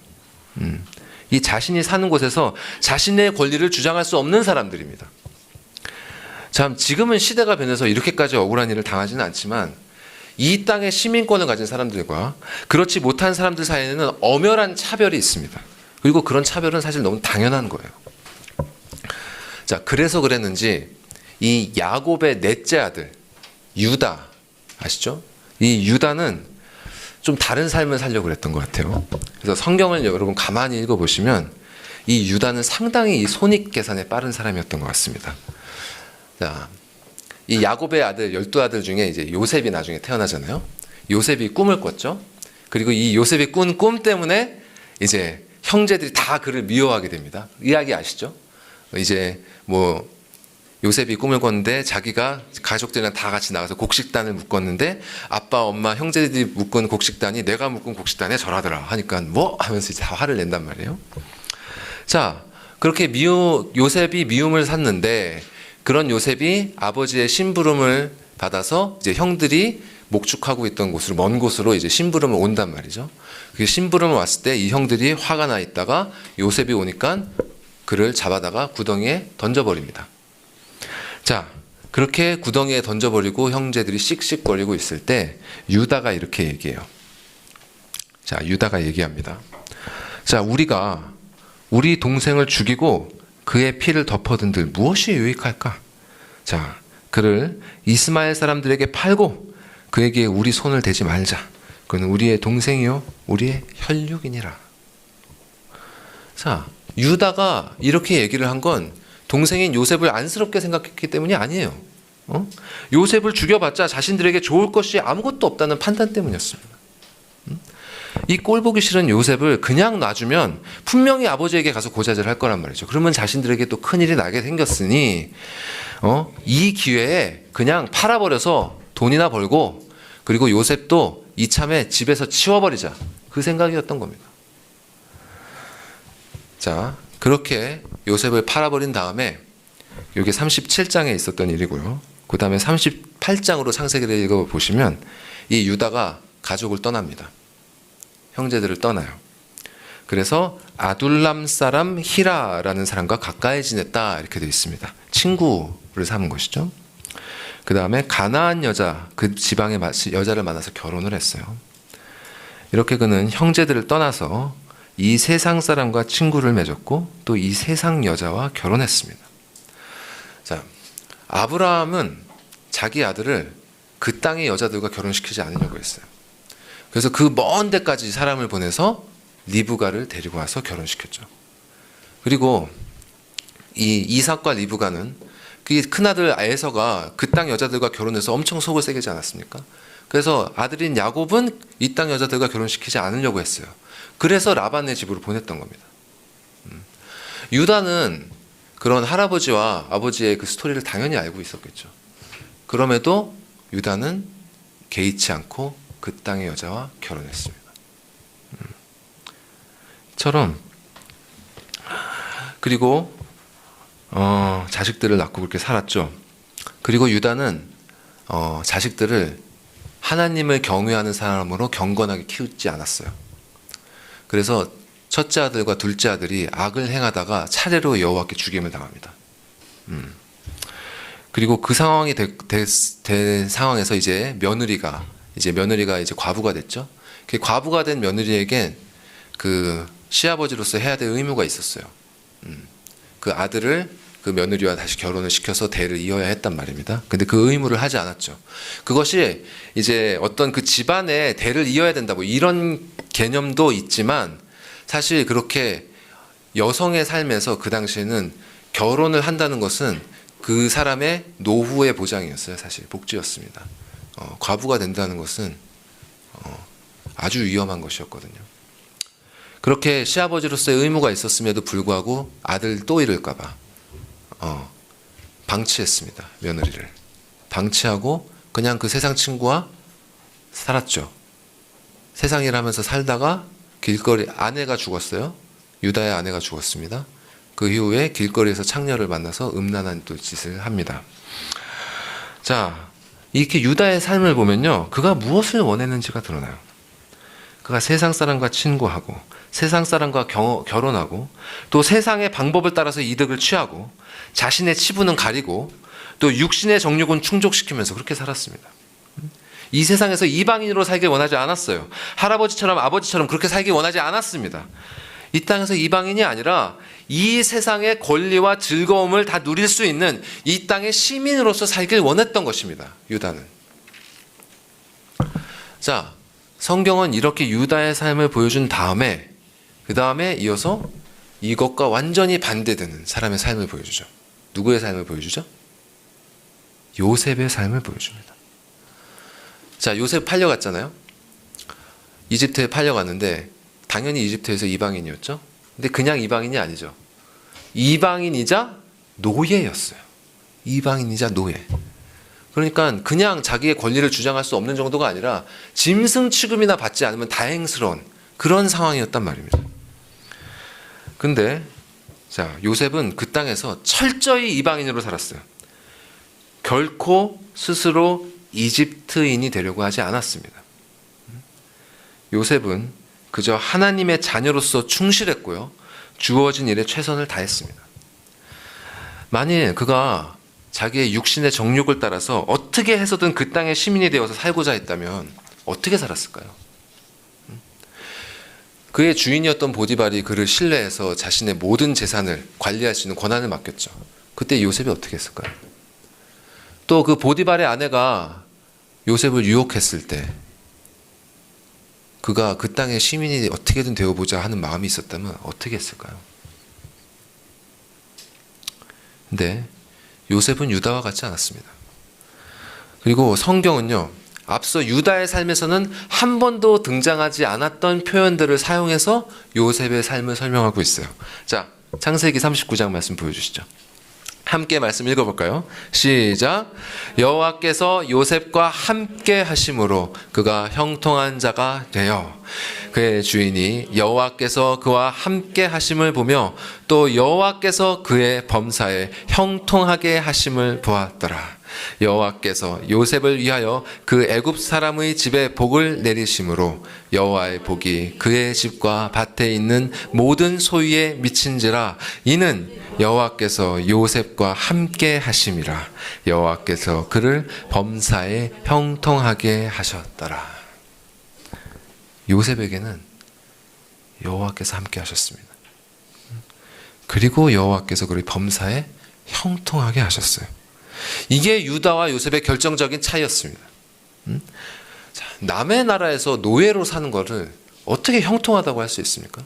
이 자신이 사는 곳에서 자신의 권리를 주장할 수 없는 사람들입니다. 참 지금은 시대가 변해서 이렇게까지 억울한 일을 당하지는 않지만 이 땅의 시민권을 가진 사람들과 그렇지 못한 사람들 사이에는 엄연한 차별이 있습니다. 그리고 그런 차별은 사실 너무 당연한 거예요. 자, 그래서 그랬는지 이 야곱의 넷째 아들 유다 아시죠? 이 유다는 좀 다른 삶을 살려고 그랬던 것 같아요. 그래서 성경을 여러분 가만히 읽어보시면 이 유다는 상당히 이 손익 계산에 빠른 사람이었던 것 같습니다. 자, 이 야곱의 아들 12아들 중에 이제 요셉이 나중에 태어나잖아요. 요셉이 꿈을 꿨죠. 그리고 이 요셉이 꾼 꿈 때문에 이제 형제들이 다 그를 미워하게 됩니다. 이야기 아시죠? 이제 뭐 요셉이 꿈을 꿨는데 자기가 가족들이랑 다 같이 나가서 곡식단을 묶었는데 아빠, 엄마, 형제들이 묶은 곡식단이 내가 묶은 곡식단에 절하더라 하니까 뭐 하면서 이제 다 화를 낸단 말이에요. 자, 그렇게 요셉이 미움을 샀는데 그런 요셉이 아버지의 심부름을 받아서 이제 형들이 목축하고 있던 곳으로 먼 곳으로 이제 심부름을 온단 말이죠. 그 심부름을 왔을 때 이 형들이 화가 나 있다가 요셉이 오니까 그를 잡아다가 구덩이에 던져버립니다. 자, 그렇게 구덩이에 던져버리고 형제들이 씩씩거리고 있을 때 유다가 이렇게 얘기해요. 자, 유다가 얘기합니다. 자, 우리가 우리 동생을 죽이고 그의 피를 덮어둔들 무엇이 유익할까? 자, 그를 이스마엘 사람들에게 팔고 그에게 우리 손을 대지 말자. 그는 우리의 동생이요 우리의 혈육이니라. 자, 유다가 이렇게 얘기를 한 건 동생인 요셉을 안쓰럽게 생각했기 때문이 아니에요. 요셉을 죽여봤자 자신들에게 좋을 것이 아무것도 없다는 판단 때문이었습니다. 이 꼴 보기 싫은 요셉을 그냥 놔주면 분명히 아버지에게 가서 고자질을 할 거란 말이죠. 그러면 자신들에게 또 큰일이 나게 생겼으니 이 기회에 그냥 팔아버려서 돈이나 벌고 그리고 요셉도 이참에 집에서 치워버리자. 그 생각이었던 겁니다. 자, 그렇게 요셉을 팔아버린 다음에 이게 37장에 있었던 일이고요. 그 다음에 38장으로 창세기를 읽어보시면 이 유다가 가족을 떠납니다. 형제들을 떠나요. 그래서 아둘람 사람 히라라는 사람과 가까이 지냈다 이렇게 되어 있습니다. 친구를 삼은 것이죠. 그 다음에 가나안 여자, 그 지방의 여자를 만나서 결혼을 했어요. 이렇게 그는 형제들을 떠나서 이 세상 사람과 친구를 맺었고 또 이 세상 여자와 결혼했습니다. 자, 아브라함은 자기 아들을 그 땅의 여자들과 결혼시키지 않으려고 했어요. 그래서 그 먼 데까지 사람을 보내서 리브가를 데리고 와서 결혼시켰죠. 그리고 이 이삭과 리브가는 그 큰아들 에서가 그 땅 여자들과 결혼해서 엄청 속을 새기지 않았습니까? 그래서 아들인 야곱은 이 땅 여자들과 결혼시키지 않으려고 했어요. 그래서 라반의 집으로 보냈던 겁니다. 유다는 그런 할아버지와 아버지의 그 스토리를 당연히 알고 있었겠죠. 그럼에도 유다는 개의치 않고 그 땅의 여자와 결혼했습니다. 처럼 그리고 자식들을 낳고 그렇게 살았죠. 그리고 유다는 자식들을 하나님을 경외하는 사람으로 경건하게 키우지 않았어요. 그래서 첫째 아들과 둘째 아들이 악을 행하다가 차례로 여호와께 죽임을 당합니다. 그리고 그 상황이 된 상황에서 이제 며느리가 이제 과부가 됐죠. 그 과부가 된 며느리에겐 그 시아버지로서 해야 될 의무가 있었어요. 그 아들을 그 며느리와 다시 결혼을 시켜서 대를 이어야 했단 말입니다. 근데 그 의무를 하지 않았죠. 그것이 이제 어떤 그 집안의 대를 이어야 된다 뭐 이런 개념도 있지만 사실 그렇게 여성의 삶에서 그 당시에는 결혼을 한다는 것은 그 사람의 노후의 보장이었어요. 사실 복지였습니다. 과부가 된다는 것은 아주 위험한 것이었거든요. 그렇게 시아버지로서의 의무가 있었음에도 불구하고 아들 또 잃을까봐 방치했습니다. 며느리를 방치하고 그냥 그 세상 친구와 살았죠. 세상 일하면서 살다가 길거리 아내가 죽었어요. 유다의 아내가 죽었습니다. 그 이후에 길거리에서 창녀를 만나서 음란한 또 짓을 합니다. 자, 이렇게 유다의 삶을 보면요, 그가 무엇을 원했는지가 드러나요. 그가 세상 사람과 친구하고 세상 사람과 결혼하고 또 세상의 방법을 따라서 이득을 취하고 자신의 치부는 가리고 또 육신의 정욕은 충족시키면서 그렇게 살았습니다. 이 세상에서 이방인으로 살길 원하지 않았어요. 할아버지처럼 아버지처럼 그렇게 살길 원하지 않았습니다. 이 땅에서 이방인이 아니라 이 세상의 권리와 즐거움을 다 누릴 수 있는 이 땅의 시민으로서 살길 원했던 것입니다. 유다는. 자, 성경은 이렇게 유다의 삶을 보여준 다음에 그 다음에 이어서 이것과 완전히 반대되는 사람의 삶을 보여주죠. 누구의 삶을 보여주죠? 요셉의 삶을 보여줍니다. 자, 요셉 팔려갔잖아요. 이집트에 팔려갔는데 당연히 이집트에서 이방인이었죠. 근데 그냥 이방인이 아니죠. 이방인이자 노예였어요. 이방인이자 노예. 그러니까 그냥 자기의 권리를 주장할 수 없는 정도가 아니라 짐승 취급이나 받지 않으면 다행스러운 그런 상황이었단 말입니다. 근데 자, 요셉은 그 땅에서 철저히 이방인으로 살았어요. 결코 스스로 이집트인이 되려고 하지 않았습니다. 요셉은 그저 하나님의 자녀로서 충실했고요. 주어진 일에 최선을 다했습니다. 만일 그가 자기의 육신의 정욕을 따라서 어떻게 해서든 그 땅의 시민이 되어서 살고자 했다면 어떻게 살았을까요? 그의 주인이었던 보디발이 그를 신뢰해서 자신의 모든 재산을 관리할 수 있는 권한을 맡겼죠. 그때 요셉이 어떻게 했을까요? 또 그 보디발의 아내가 요셉을 유혹했을 때 그가 그 땅의 시민이 어떻게든 되어보자 하는 마음이 있었다면 어떻게 했을까요? 근데 요셉은 유다와 같지 않았습니다. 그리고 성경은요, 앞서 유다의 삶에서는 한 번도 등장하지 않았던 표현들을 사용해서 요셉의 삶을 설명하고 있어요. 자, 창세기 39장 말씀 보여주시죠. 함께 말씀 읽어볼까요? 시작. 여호와께서 요셉과 함께 하심으로 그가 형통한 자가 되어 그의 주인이 여호와께서 그와 함께 하심을 보며 또 여호와께서 그의 범사에 형통하게 하심을 보았더라. 여호와께서 요셉을 위하여 그 애굽 사람의 집에 복을 내리심으로 여호와의 복이 그의 집과 밭에 있는 모든 소유에 미친지라. 이는 여호와께서 요셉과 함께 하심이라. 여호와께서 그를 범사에 형통하게 하셨더라. 요셉에게는 여호와께서 함께 하셨습니다. 그리고 여호와께서 그를 범사에 형통하게 하셨어요. 이게 유다와 요셉의 결정적인 차이였습니다. 자, 남의 나라에서 노예로 사는 것을 어떻게 형통하다고 할 수 있습니까?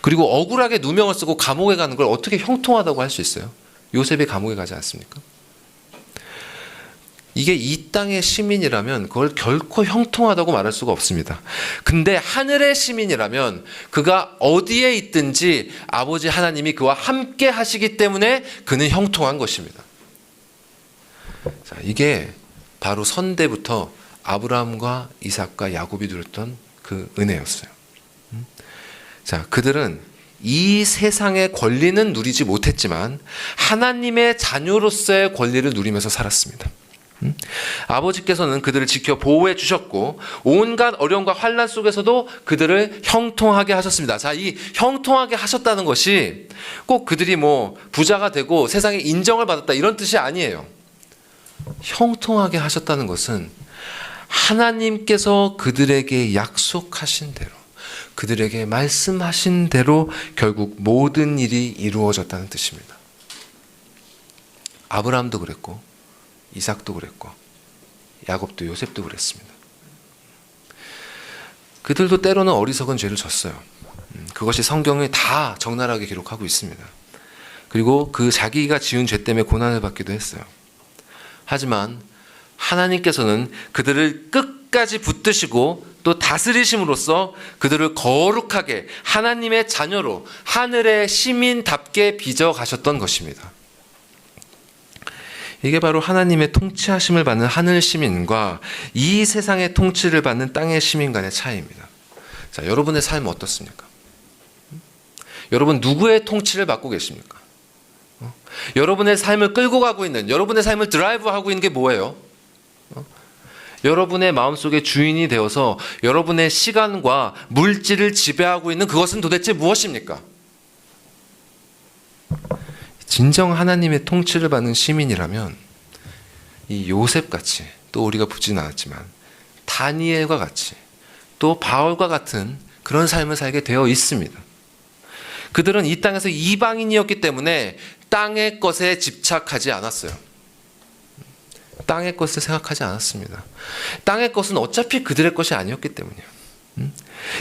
그리고 억울하게 누명을 쓰고 감옥에 가는 걸 어떻게 형통하다고 할 수 있어요? 요셉이 감옥에 가지 않습니까? 이게 이 땅의 시민이라면 그걸 결코 형통하다고 말할 수가 없습니다. 근데 하늘의 시민이라면 그가 어디에 있든지 아버지 하나님이 그와 함께 하시기 때문에 그는 형통한 것입니다. 자, 이게 바로 선대부터 아브라함과 이삭과 야곱이 누렸던 그 은혜였어요. 자, 그들은 이 세상의 권리는 누리지 못했지만 하나님의 자녀로서의 권리를 누리면서 살았습니다. 아버지께서는 그들을 지켜 보호해 주셨고 온갖 어려움과 환난 속에서도 그들을 형통하게 하셨습니다. 자, 이 형통하게 하셨다는 것이 꼭 그들이 뭐 부자가 되고 세상에 인정을 받았다 이런 뜻이 아니에요. 형통하게 하셨다는 것은 하나님께서 그들에게 약속하신 대로 그들에게 말씀하신 대로 결국 모든 일이 이루어졌다는 뜻입니다. 아브라함도 그랬고 이삭도 그랬고 야곱도 요셉도 그랬습니다. 그들도 때로는 어리석은 죄를 졌어요. 그것이 성경에 다 적나라하게 기록하고 있습니다. 그리고 그 자기가 지은 죄 때문에 고난을 받기도 했어요. 하지만 하나님께서는 그들을 끝까지 붙드시고 또 다스리심으로써 그들을 거룩하게 하나님의 자녀로 하늘의 시민답게 빚어가셨던 것입니다. 이게 바로 하나님의 통치하심을 받는 하늘 시민과 이 세상의 통치를 받는 땅의 시민 간의 차이입니다. 자, 여러분의 삶은 어떻습니까? 여러분 누구의 통치를 받고 계십니까? 여러분의 삶을 끌고 가고 있는, 여러분의 삶을 드라이브하고 있는 게 뭐예요? 여러분의 마음속에 주인이 되어서 여러분의 시간과 물질을 지배하고 있는 그것은 도대체 무엇입니까? 진정 하나님의 통치를 받는 시민이라면 이 요셉같이, 또 우리가 보지는 않았지만 다니엘과 같이, 또 바울과 같은 그런 삶을 살게 되어 있습니다. 그들은 이 땅에서 이방인이었기 때문에 땅의 것에 집착하지 않았어요. 땅의 것을 생각하지 않았습니다. 땅의 것은 어차피 그들의 것이 아니었기 때문이에요.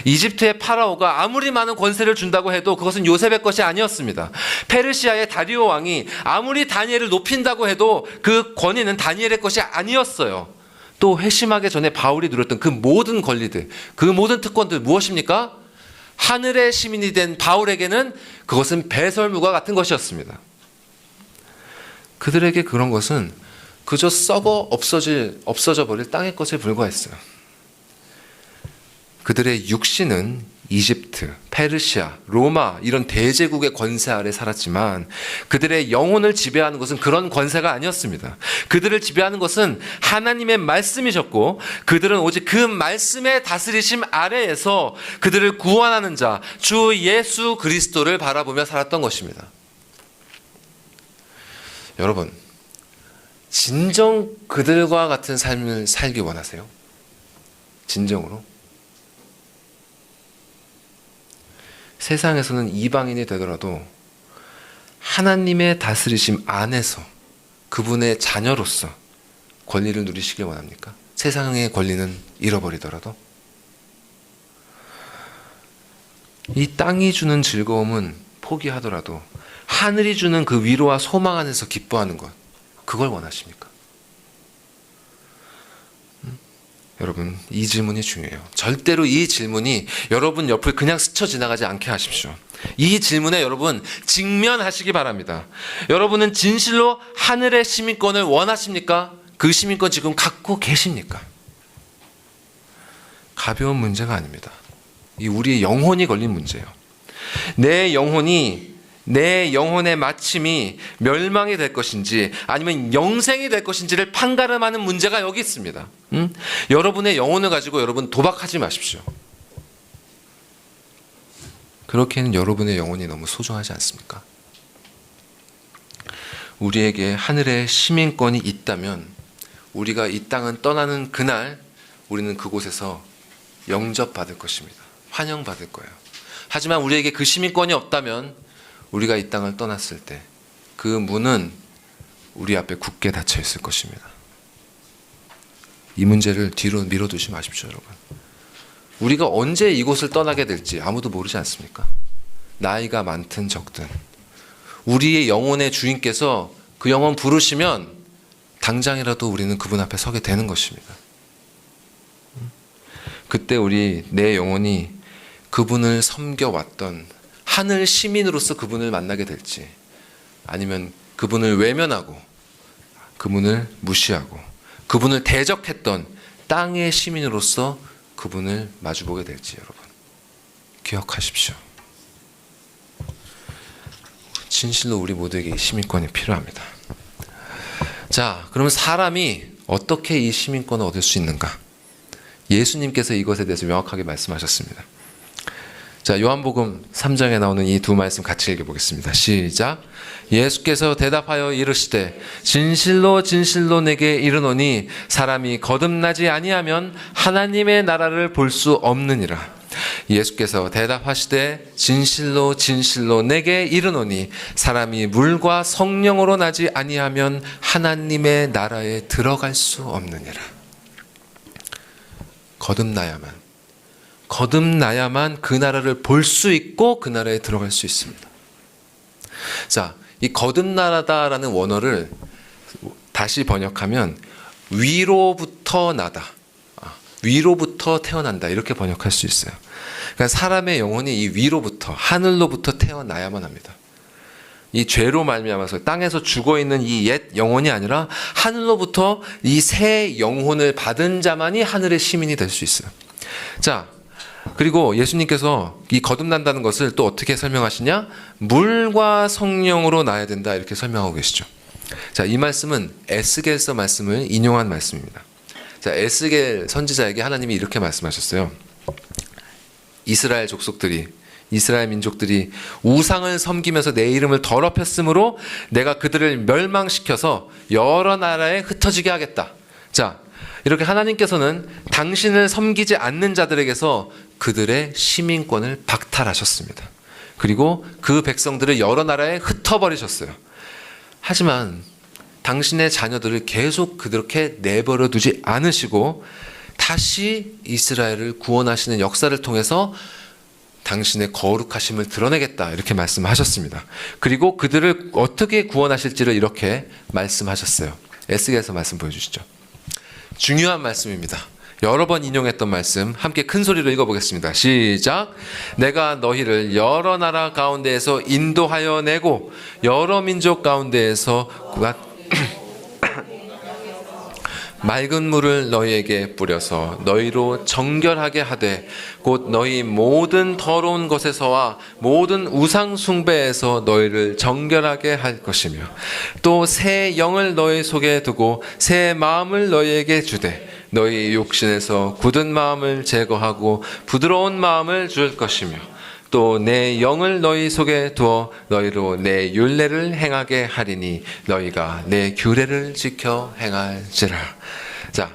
이집트의 파라오가 아무리 많은 권세를 준다고 해도 그것은 요셉의 것이 아니었습니다. 페르시아의 다리오 왕이 아무리 다니엘을 높인다고 해도 그 권위는 다니엘의 것이 아니었어요. 또 회심하기 전에 바울이 누렸던 그 모든 권리들, 그 모든 특권들 무엇입니까? 하늘의 시민이 된 바울에게는 그것은 배설물과 같은 것이었습니다. 그들에게 그런 것은 그저 썩어 없어져 버릴 땅의 것에 불과했어요. 그들의 육신은 이집트, 페르시아, 로마 이런 대제국의 권세 아래 살았지만 그들의 영혼을 지배하는 것은 그런 권세가 아니었습니다. 그들을 지배하는 것은 하나님의 말씀이셨고 그들은 오직 그 말씀의 다스리심 아래에서 그들을 구원하는 자, 주 예수 그리스도를 바라보며 살았던 것입니다. 여러분, 진정 그들과 같은 삶을 살기 원하세요? 진정으로? 세상에서는 이방인이 되더라도 하나님의 다스리심 안에서 그분의 자녀로서 권리를 누리시길 원합니까? 세상의 권리는 잃어버리더라도? 이 땅이 주는 즐거움은 포기하더라도 하늘이 주는 그 위로와 소망 안에서 기뻐하는 것, 그걸 원하십니까? 여러분, 이 질문이 중요해요. 절대로 이 질문이 여러분 옆을 그냥 스쳐 지나가지 않게 하십시오. 이 질문에 여러분 직면하시기 바랍니다. 여러분은 진실로 하늘의 시민권을 원하십니까? 그 시민권 지금 갖고 계십니까? 가벼운 문제가 아닙니다. 이 우리의 영혼이 걸린 문제예요. 내 영혼의 마침이 멸망이 될 것인지 아니면 영생이 될 것인지를 판가름하는 문제가 여기 있습니다. 여러분의 영혼을 가지고 여러분 도박하지 마십시오. 그렇게는 여러분의 영혼이 너무 소중하지 않습니까? 우리에게 하늘의 시민권이 있다면 우리가 이 땅은 떠나는 그날 우리는 그곳에서 영접받을 것입니다. 환영받을 거예요. 하지만 우리에게 그 시민권이 없다면 우리가 이 땅을 떠났을 때 그 문은 우리 앞에 굳게 닫혀 있을 것입니다. 이 문제를 뒤로 밀어두지 마십시오, 여러분. 우리가 언제 이곳을 떠나게 될지 아무도 모르지 않습니까? 나이가 많든 적든 우리의 영혼의 주인께서 그 영혼 부르시면 당장이라도 우리는 그분 앞에 서게 되는 것입니다. 그때 내 영혼이 그분을 섬겨왔던 하늘 시민으로서 그분을 만나게 될지 아니면 그분을 외면하고 그분을 무시하고 그분을 대적했던 땅의 시민으로서 그분을 마주보게 될지 여러분 기억하십시오. 진실로 우리 모두에게 이 시민권이 필요합니다. 자, 그러면 사람이 어떻게 이 시민권을 얻을 수 있는가? 예수님께서 이것에 대해서 명확하게 말씀하셨습니다. 자, 요한복음 3장에 나오는 이 두 말씀 같이 읽어보겠습니다. 시작. 예수께서 대답하여 이르시되 진실로 진실로 내게 이르노니 사람이 거듭나지 아니하면 하나님의 나라를 볼 수 없느니라. 예수께서 대답하시되 진실로 진실로 내게 이르노니 사람이 물과 성령으로 나지 아니하면 하나님의 나라에 들어갈 수 없느니라. 거듭나야만 그 나라를 볼 수 있고 그 나라에 들어갈 수 있습니다. 자, 이 거듭나다라는 원어를 다시 번역하면 위로부터 나다, 위로부터 태어난다, 이렇게 번역할 수 있어요. 그러니까 사람의 영혼이 이 위로부터, 하늘로부터 태어나야만 합니다. 이 죄로 말미암아서 땅에서 죽어있는 이 옛 영혼이 아니라 하늘로부터 이 새 영혼을 받은 자만이 하늘의 시민이 될 수 있어요. 자, 그리고 예수님께서 이 거듭난다는 것을 또 어떻게 설명하시냐? 물과 성령으로 나야 된다, 이렇게 설명하고 계시죠. 자, 이 말씀은 에스겔서 말씀을 인용한 말씀입니다. 자, 에스겔 선지자에게 하나님이 이렇게 말씀하셨어요. 이스라엘 민족들이 우상을 섬기면서 내 이름을 더럽혔으므로 내가 그들을 멸망시켜서 여러 나라에 흩어지게 하겠다. 자, 이렇게 하나님께서는 당신을 섬기지 않는 자들에게서 그들의 시민권을 박탈하셨습니다. 그리고 그 백성들을 여러 나라에 흩어버리셨어요. 하지만 당신의 자녀들을 계속 그렇게 내버려 두지 않으시고 다시 이스라엘을 구원하시는 역사를 통해서 당신의 거룩하심을 드러내겠다, 이렇게 말씀하셨습니다. 그리고 그들을 어떻게 구원하실지를 이렇게 말씀하셨어요. 에스겔서 말씀 보여주시죠. 중요한 말씀입니다. 여러 번 인용했던 말씀 함께 큰 소리로 읽어보겠습니다. 시작. 내가 너희를 여러 나라 가운데에서 인도하여 내고 여러 민족 가운데에서 맑은 물을 너희에게 뿌려서 너희로 정결하게 하되 곧 너희 모든 더러운 것에서와 모든 우상 숭배에서 너희를 정결하게 할 것이며 또 새 영을 너희 속에 두고 새 마음을 너희에게 주되 너희 육신에서 굳은 마음을 제거하고 부드러운 마음을 줄 것이며 또 내 영을 너희 속에 두어 너희로 내 율례를 행하게 하리니 너희가 내 규례를 지켜 행할지라. 자,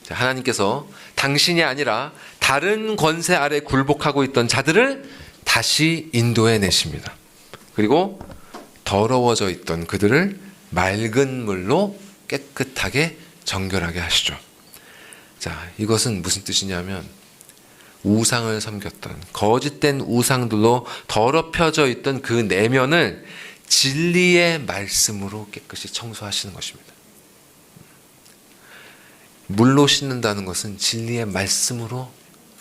하나님께서 당신이 아니라 다른 권세 아래 굴복하고 있던 자들을 다시 인도해 내십니다. 그리고 더러워져 있던 그들을 맑은 물로 깨끗하게 정결하게 하시죠. 자, 이것은 무슨 뜻이냐면 우상을 섬겼던 거짓된 우상들로 더럽혀져 있던 그 내면을 진리의 말씀으로 깨끗이 청소하시는 것입니다. 물로 씻는다는 것은 진리의 말씀으로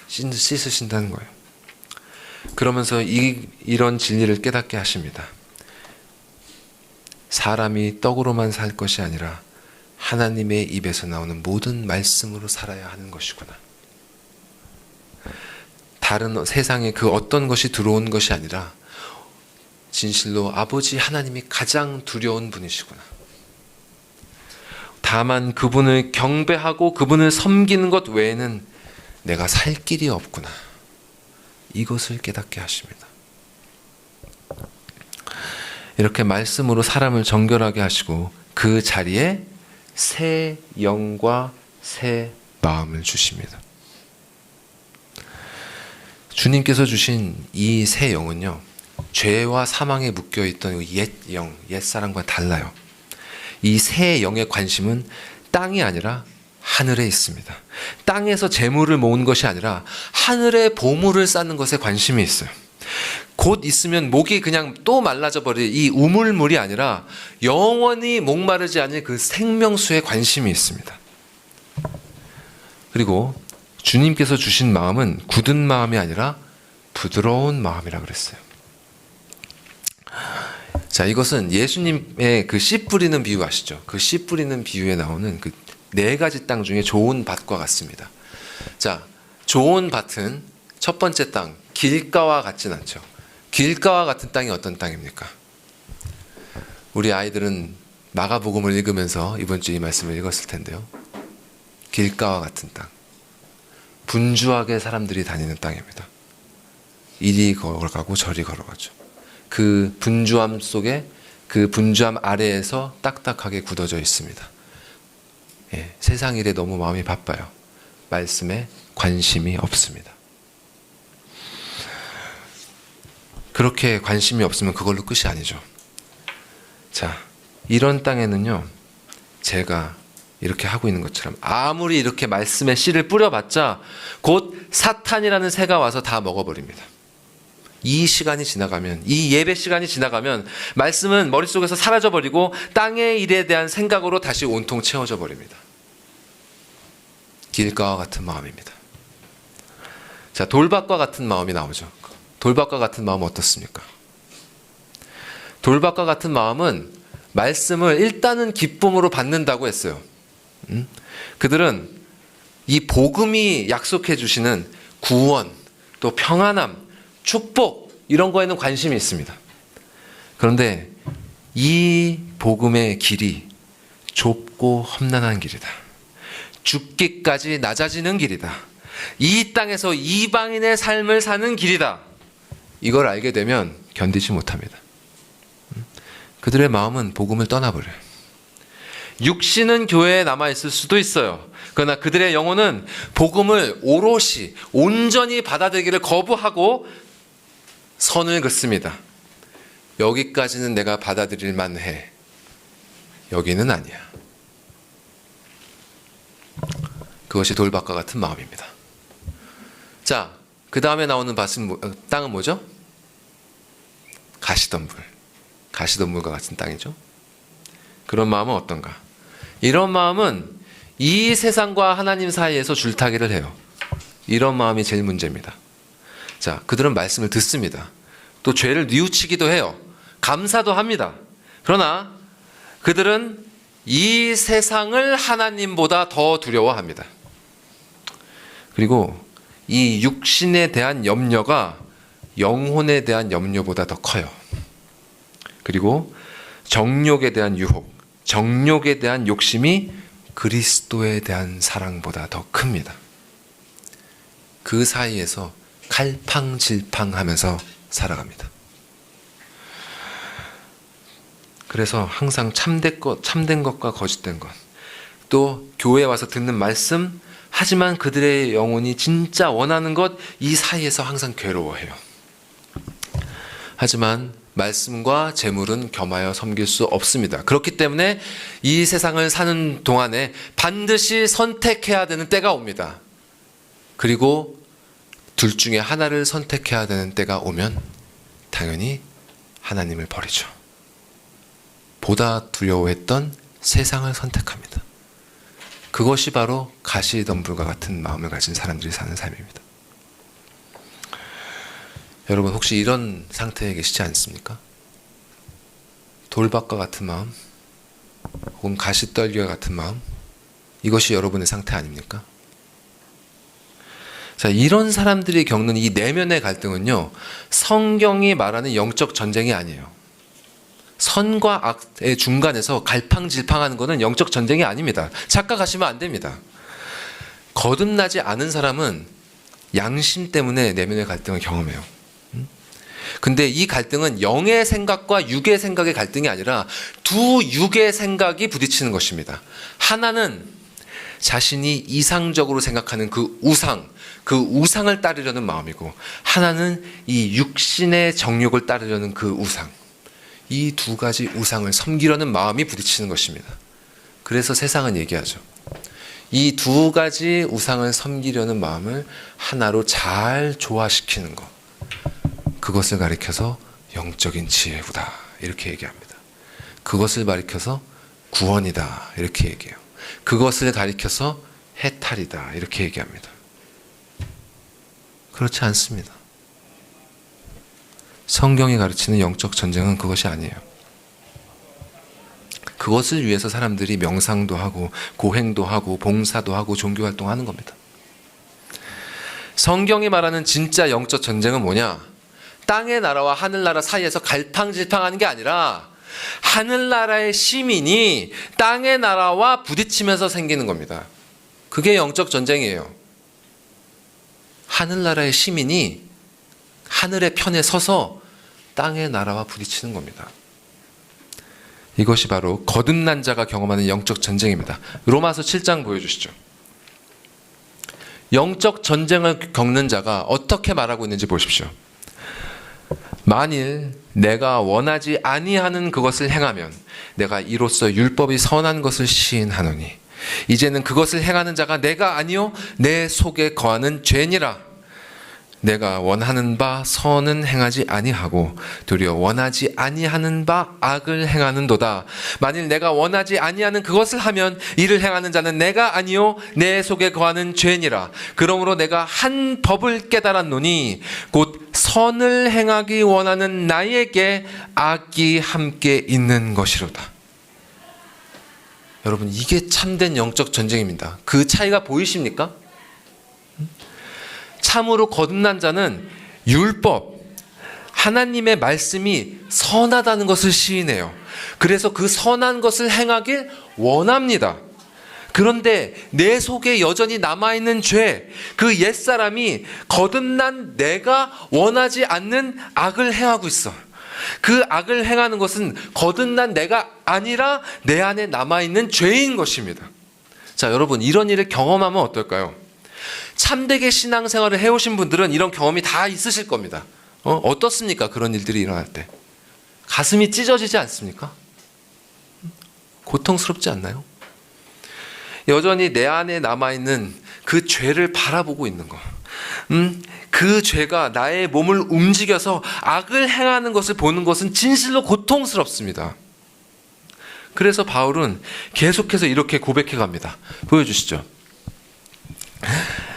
씻으신다는 거예요. 그러면서 이런 진리를 깨닫게 하십니다. 사람이 떡으로만 살 것이 아니라 하나님의 입에서 나오는 모든 말씀으로 살아야 하는 것이구나. 다른 세상에 그 어떤 것이 들어온 것이 아니라 진실로 아버지 하나님이 가장 두려운 분이시구나. 다만 그분을 경배하고 그분을 섬기는 것 외에는 내가 살 길이 없구나. 이것을 깨닫게 하십니다. 이렇게 말씀으로 사람을 정결하게 하시고 그 자리에 새 영과 새 마음을 주십니다. 주님께서 주신 이 새 영은요, 죄와 사망에 묶여있던 옛 영, 옛 사람과 달라요. 이 새 영의 관심은 땅이 아니라 하늘에 있습니다. 땅에서 재물을 모은 것이 아니라 하늘의 보물을 쌓는 것에 관심이 있어요. 곧 있으면 목이 그냥 또 말라져 버릴 이 우물물이 아니라 영원히 목마르지 않을 그 생명수에 관심이 있습니다. 그리고 주님께서 주신 마음은 굳은 마음이 아니라 부드러운 마음이라 그랬어요. 자, 이것은 예수님의 그 씨 뿌리는 비유 아시죠? 그 씨 뿌리는 비유에 나오는 그 4가지 땅 중에 좋은 밭과 같습니다. 자, 좋은 밭은 첫 번째 땅, 길가와 같진 않죠. 길가와 같은 땅이 어떤 땅입니까? 우리 아이들은 마가복음을 읽으면서 이번 주에 이 말씀을 읽었을 텐데요. 길가와 같은 땅. 분주하게 사람들이 다니는 땅입니다. 이리 걸어가고 저리 걸어가죠. 그 분주함 속에, 그 분주함 아래에서 딱딱하게 굳어져 있습니다. 예, 세상 일에 너무 마음이 바빠요. 말씀에 관심이 없습니다. 그렇게 관심이 없으면 그걸로 끝이 아니죠. 자, 이런 땅에는요, 제가 이렇게 하고 있는 것처럼 아무리 이렇게 말씀의 씨를 뿌려봤자 곧 사탄이라는 새가 와서 다 먹어버립니다. 이 시간이 지나가면, 이 예배 시간이 지나가면 말씀은 머릿속에서 사라져버리고 땅의 일에 대한 생각으로 다시 온통 채워져 버립니다. 길가와 같은 마음입니다. 자, 돌밭과 같은 마음이 나오죠. 돌밭과 같은 마음은 어떻습니까? 돌밭과 같은 마음은 말씀을 일단은 기쁨으로 받는다고 했어요. 그들은 이 복음이 약속해 주시는 구원, 또 평안함, 축복 이런 거에는 관심이 있습니다. 그런데 이 복음의 길이 좁고 험난한 길이다. 죽기까지 낮아지는 길이다. 이 땅에서 이방인의 삶을 사는 길이다. 이걸 알게 되면 견디지 못합니다. 그들의 마음은 복음을 떠나버려요. 육신은 교회에 남아있을 수도 있어요. 그러나 그들의 영혼은 복음을 오롯이 온전히 받아들이기를 거부하고 선을 긋습니다. 여기까지는 내가 받아들일 만해. 여기는 아니야. 그것이 돌밭과 같은 마음입니다. 자, 그 다음에 나오는 땅은 뭐죠? 가시덤불. 가시덤불과 같은 땅이죠. 그런 마음은 어떤가? 이런 마음은 이 세상과 하나님 사이에서 줄타기를 해요. 이런 마음이 제일 문제입니다. 자, 그들은 말씀을 듣습니다. 또 죄를 뉘우치기도 해요. 감사도 합니다. 그러나 그들은 이 세상을 하나님보다 더 두려워합니다. 그리고 이 육신에 대한 염려가 영혼에 대한 염려보다 더 커요. 그리고 정욕에 대한 유혹, 정욕에 대한 욕심이 그리스도에 대한 사랑보다 더 큽니다. 그 사이에서 갈팡질팡하면서 살아갑니다. 그래서 항상 참된 것과 거짓된 것, 또 교회에 와서 듣는 말씀, 하지만 그들의 영혼이 진짜 원하는 것, 이 사이에서 항상 괴로워해요. 하지만 말씀과 재물은 겸하여 섬길 수 없습니다. 그렇기 때문에 이 세상을 사는 동안에 반드시 선택해야 되는 때가 옵니다. 그리고 둘 중에 하나를 선택해야 되는 때가 오면 당연히 하나님을 버리죠. 보다 두려워했던 세상을 선택합니다. 그것이 바로 가시덤불과 같은 마음을 가진 사람들이 사는 삶입니다. 여러분 혹시 이런 상태에 계시지 않습니까? 돌밭과 같은 마음, 혹은 가시떨기와 같은 마음, 이것이 여러분의 상태 아닙니까? 자, 이런 사람들이 겪는 이 내면의 갈등은요, 성경이 말하는 영적 전쟁이 아니에요. 선과 악의 중간에서 갈팡질팡하는 것은 영적 전쟁이 아닙니다. 착각하시면 안 됩니다. 거듭나지 않은 사람은 양심 때문에 내면의 갈등을 경험해요. 근데 이 갈등은 영의 생각과 육의 생각의 갈등이 아니라 두 육의 생각이 부딪히는 것입니다. 하나는 자신이 이상적으로 생각하는 그 우상을 따르려는 마음이고, 하나는 이 육신의 정욕을 따르려는 그 우상, 이 두 가지 우상을 섬기려는 마음이 부딪히는 것입니다. 그래서 세상은 얘기하죠. 이 두 가지 우상을 섬기려는 마음을 하나로 잘 조화시키는 것, 그것을 가리켜서 영적인 지혜구다 이렇게 얘기합니다. 그것을 가리켜서 구원이다 이렇게 얘기해요. 그것을 가리켜서 해탈이다 이렇게 얘기합니다. 그렇지 않습니다. 성경이 가르치는 영적 전쟁은 그것이 아니에요. 그것을 위해서 사람들이 명상도 하고 고행도 하고 봉사도 하고 종교활동 하는 겁니다. 성경이 말하는 진짜 영적 전쟁은 뭐냐? 땅의 나라와 하늘나라 사이에서 갈팡질팡하는 게 아니라 하늘나라의 시민이 땅의 나라와 부딪히면서 생기는 겁니다. 그게 영적 전쟁이에요. 하늘나라의 시민이 하늘의 편에 서서 땅의 나라와 부딪히는 겁니다. 이것이 바로 거듭난 자가 경험하는 영적 전쟁입니다. 로마서 7장 보여주시죠. 영적 전쟁을 겪는 자가 어떻게 말하고 있는지 보십시오. 만일 내가 원하지 아니하는 그것을 행하면 내가 이로써 율법이 선한 것을 시인하노니 이제는 그것을 행하는 자가 내가 아니요 내 속에 거하는 죄니라. 내가 원하는 바 선은 행하지 아니하고 도리어 원하지 아니하는 바 악을 행하는도다. 만일 내가 원하지 아니하는 그것을 하면 이를 행하는 자는 내가 아니요 내 속에 거하는 죄니라. 그러므로 내가 한 법을 깨달았노니 곧 선을 행하기 원하는 나에게 악이 함께 있는 것이로다. 여러분, 이게 참된 영적 전쟁입니다. 그 차이가 보이십니까? 참으로 거듭난 자는 율법, 하나님의 말씀이 선하다는 것을 시인해요. 그래서 그 선한 것을 행하길 원합니다. 그런데 내 속에 여전히 남아있는 죄, 그 옛사람이 거듭난 내가 원하지 않는 악을 행하고 있어. 그 악을 행하는 것은 거듭난 내가 아니라 내 안에 남아있는 죄인 것입니다. 자, 여러분, 이런 일을 경험하면 어떨까요? 참되게 신앙생활을 해오신 분들은 이런 경험이 다 있으실 겁니다. 어떻습니까? 그런 일들이 일어날 때 가슴이 찢어지지 않습니까? 고통스럽지 않나요? 여전히 내 안에 남아있는 그 죄를 바라보고 있는 거, 그 죄가 나의 몸을 움직여서 악을 행하는 것을 보는 것은 진실로 고통스럽습니다. 그래서 바울은 계속해서 이렇게 고백해 갑니다. 보여주시죠.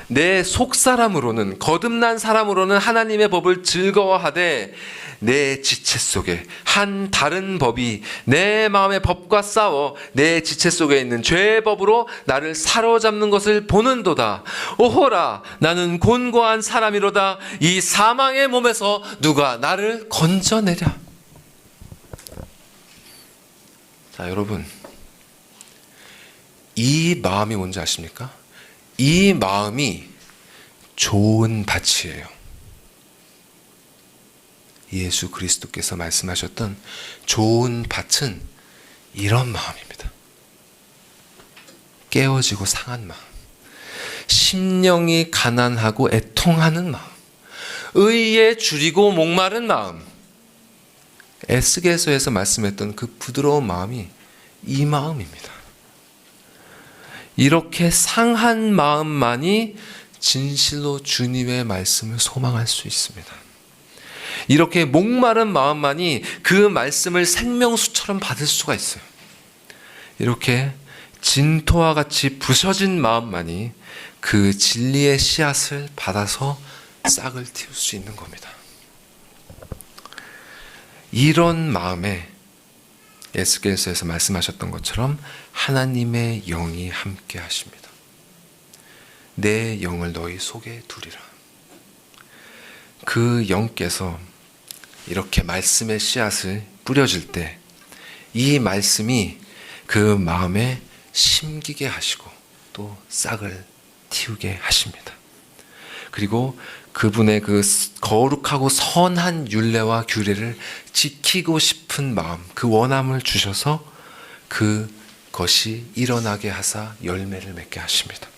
내 속사람으로는, 거듭난 사람으로는 하나님의 법을 즐거워하되 내 지체 속에 한 다른 법이 내 마음의 법과 싸워 내 지체 속에 있는 죄의 법으로 나를 사로잡는 것을 보는도다. 오호라, 나는 곤고한 사람이로다. 이 사망의 몸에서 누가 나를 건져내랴. 자, 여러분, 이 마음이 뭔지 아십니까? 이 마음이 좋은 밭이에요. 예수 그리스도께서 말씀하셨던 좋은 밭은 이런 마음입니다. 깨어지고 상한 마음, 심령이 가난하고 애통하는 마음, 의에 줄이고 목마른 마음, 에스겔서에서 말씀했던 그 부드러운 마음이 이 마음입니다. 이렇게 상한 마음만이 진실로 주님의 말씀을 소망할 수 있습니다. 이렇게 목마른 마음만이 그 말씀을 생명수처럼 받을 수가 있어요. 이렇게 진토와 같이 부서진 마음만이 그 진리의 씨앗을 받아서 싹을 틔울 수 있는 겁니다. 이런 마음에 에스겔서에서 말씀하셨던 것처럼 하나님의 영이 함께 하십니다. 내 영을 너희 속에 두리라. 그 영께서 이렇게 말씀의 씨앗을 뿌려줄 때 이 말씀이 그 마음에 심기게 하시고 또 싹을 틔우게 하십니다. 그리고 그분의 그 거룩하고 선한 율례와 규례를 지키고 싶은 마음, 그 원함을 주셔서 그것이 일어나게 하사 열매를 맺게 하십니다.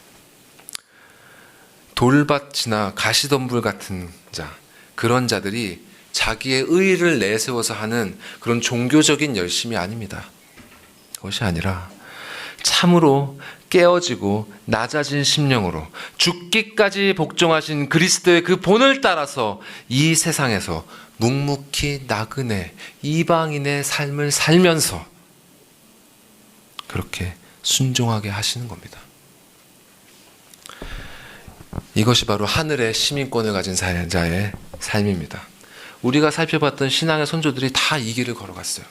돌밭이나 가시덤불 같은 자, 그런 자들이 자기의 의의를 내세워서 하는 그런 종교적인 열심이 아닙니다. 그것이 아니라 참으로 깨어지고 낮아진 심령으로 죽기까지 복종하신 그리스도의 그 본을 따라서 이 세상에서 묵묵히 나그네 이방인의 삶을 살면서 그렇게 순종하게 하시는 겁니다. 이것이 바로 하늘의 시민권을 가진 자의 삶입니다. 우리가 살펴봤던 신앙의 선조들이 다 이 길을 걸어갔어요.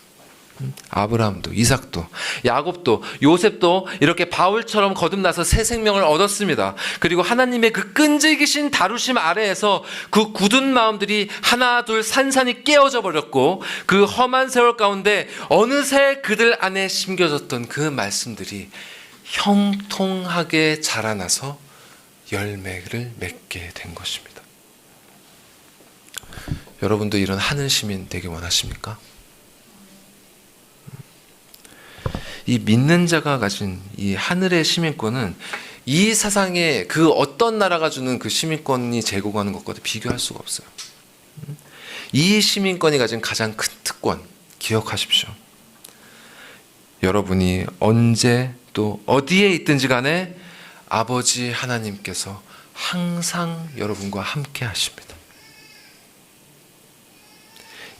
아브라함도, 이삭도, 야곱도, 요셉도 이렇게 바울처럼 거듭나서 새 생명을 얻었습니다. 그리고 하나님의 그 끈질기신 다루심 아래에서 그 굳은 마음들이 하나 둘 산산이 깨어져 버렸고 그 험한 세월 가운데 어느새 그들 안에 심겨졌던 그 말씀들이 형통하게 자라나서 열매를 맺게 된 것입니다. 여러분도 이런 하늘 시민 되기 원하십니까? 이 믿는 자가 가진 이 하늘의 시민권은 이 세상에 그 어떤 나라가 주는 그 시민권이 제공하는 것과도 비교할 수가 없어요. 이 시민권이 가진 가장 큰 특권 기억하십시오. 여러분이 언제 또 어디에 있든지 간에 아버지 하나님께서 항상 여러분과 함께 하십니다.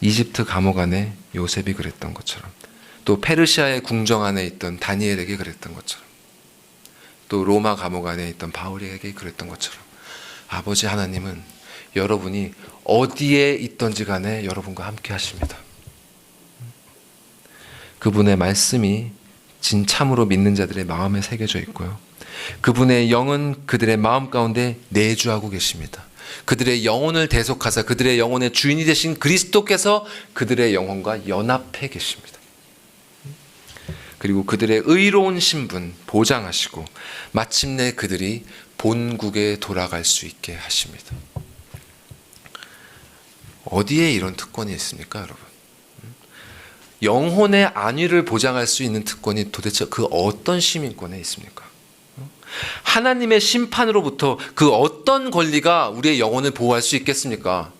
이집트 감옥 안에 요셉이 그랬던 것처럼, 또 페르시아의 궁정 안에 있던 다니엘에게 그랬던 것처럼, 또 로마 감옥 안에 있던 바울에게 그랬던 것처럼, 아버지 하나님은 여러분이 어디에 있든지 간에 여러분과 함께 하십니다. 그분의 말씀이 진참으로 믿는 자들의 마음에 새겨져 있고요. 그분의 영은 그들의 마음 가운데 내주하고 계십니다. 그들의 영혼을 대속하사 그들의 영혼의 주인이 되신 그리스도께서 그들의 영혼과 연합해 계십니다. 그리고 그들의 의로운 신분 보장하시고 마침내 그들이 본국에 돌아갈 수 있게 하십니다. 어디에 이런 특권이 있습니까, 여러분? 영혼의 안위를 보장할 수 있는 특권이 도대체 그 어떤 시민권에 있습니까? 하나님의 심판으로부터 그 어떤 권리가 우리의 영혼을 보호할 수 있겠습니까?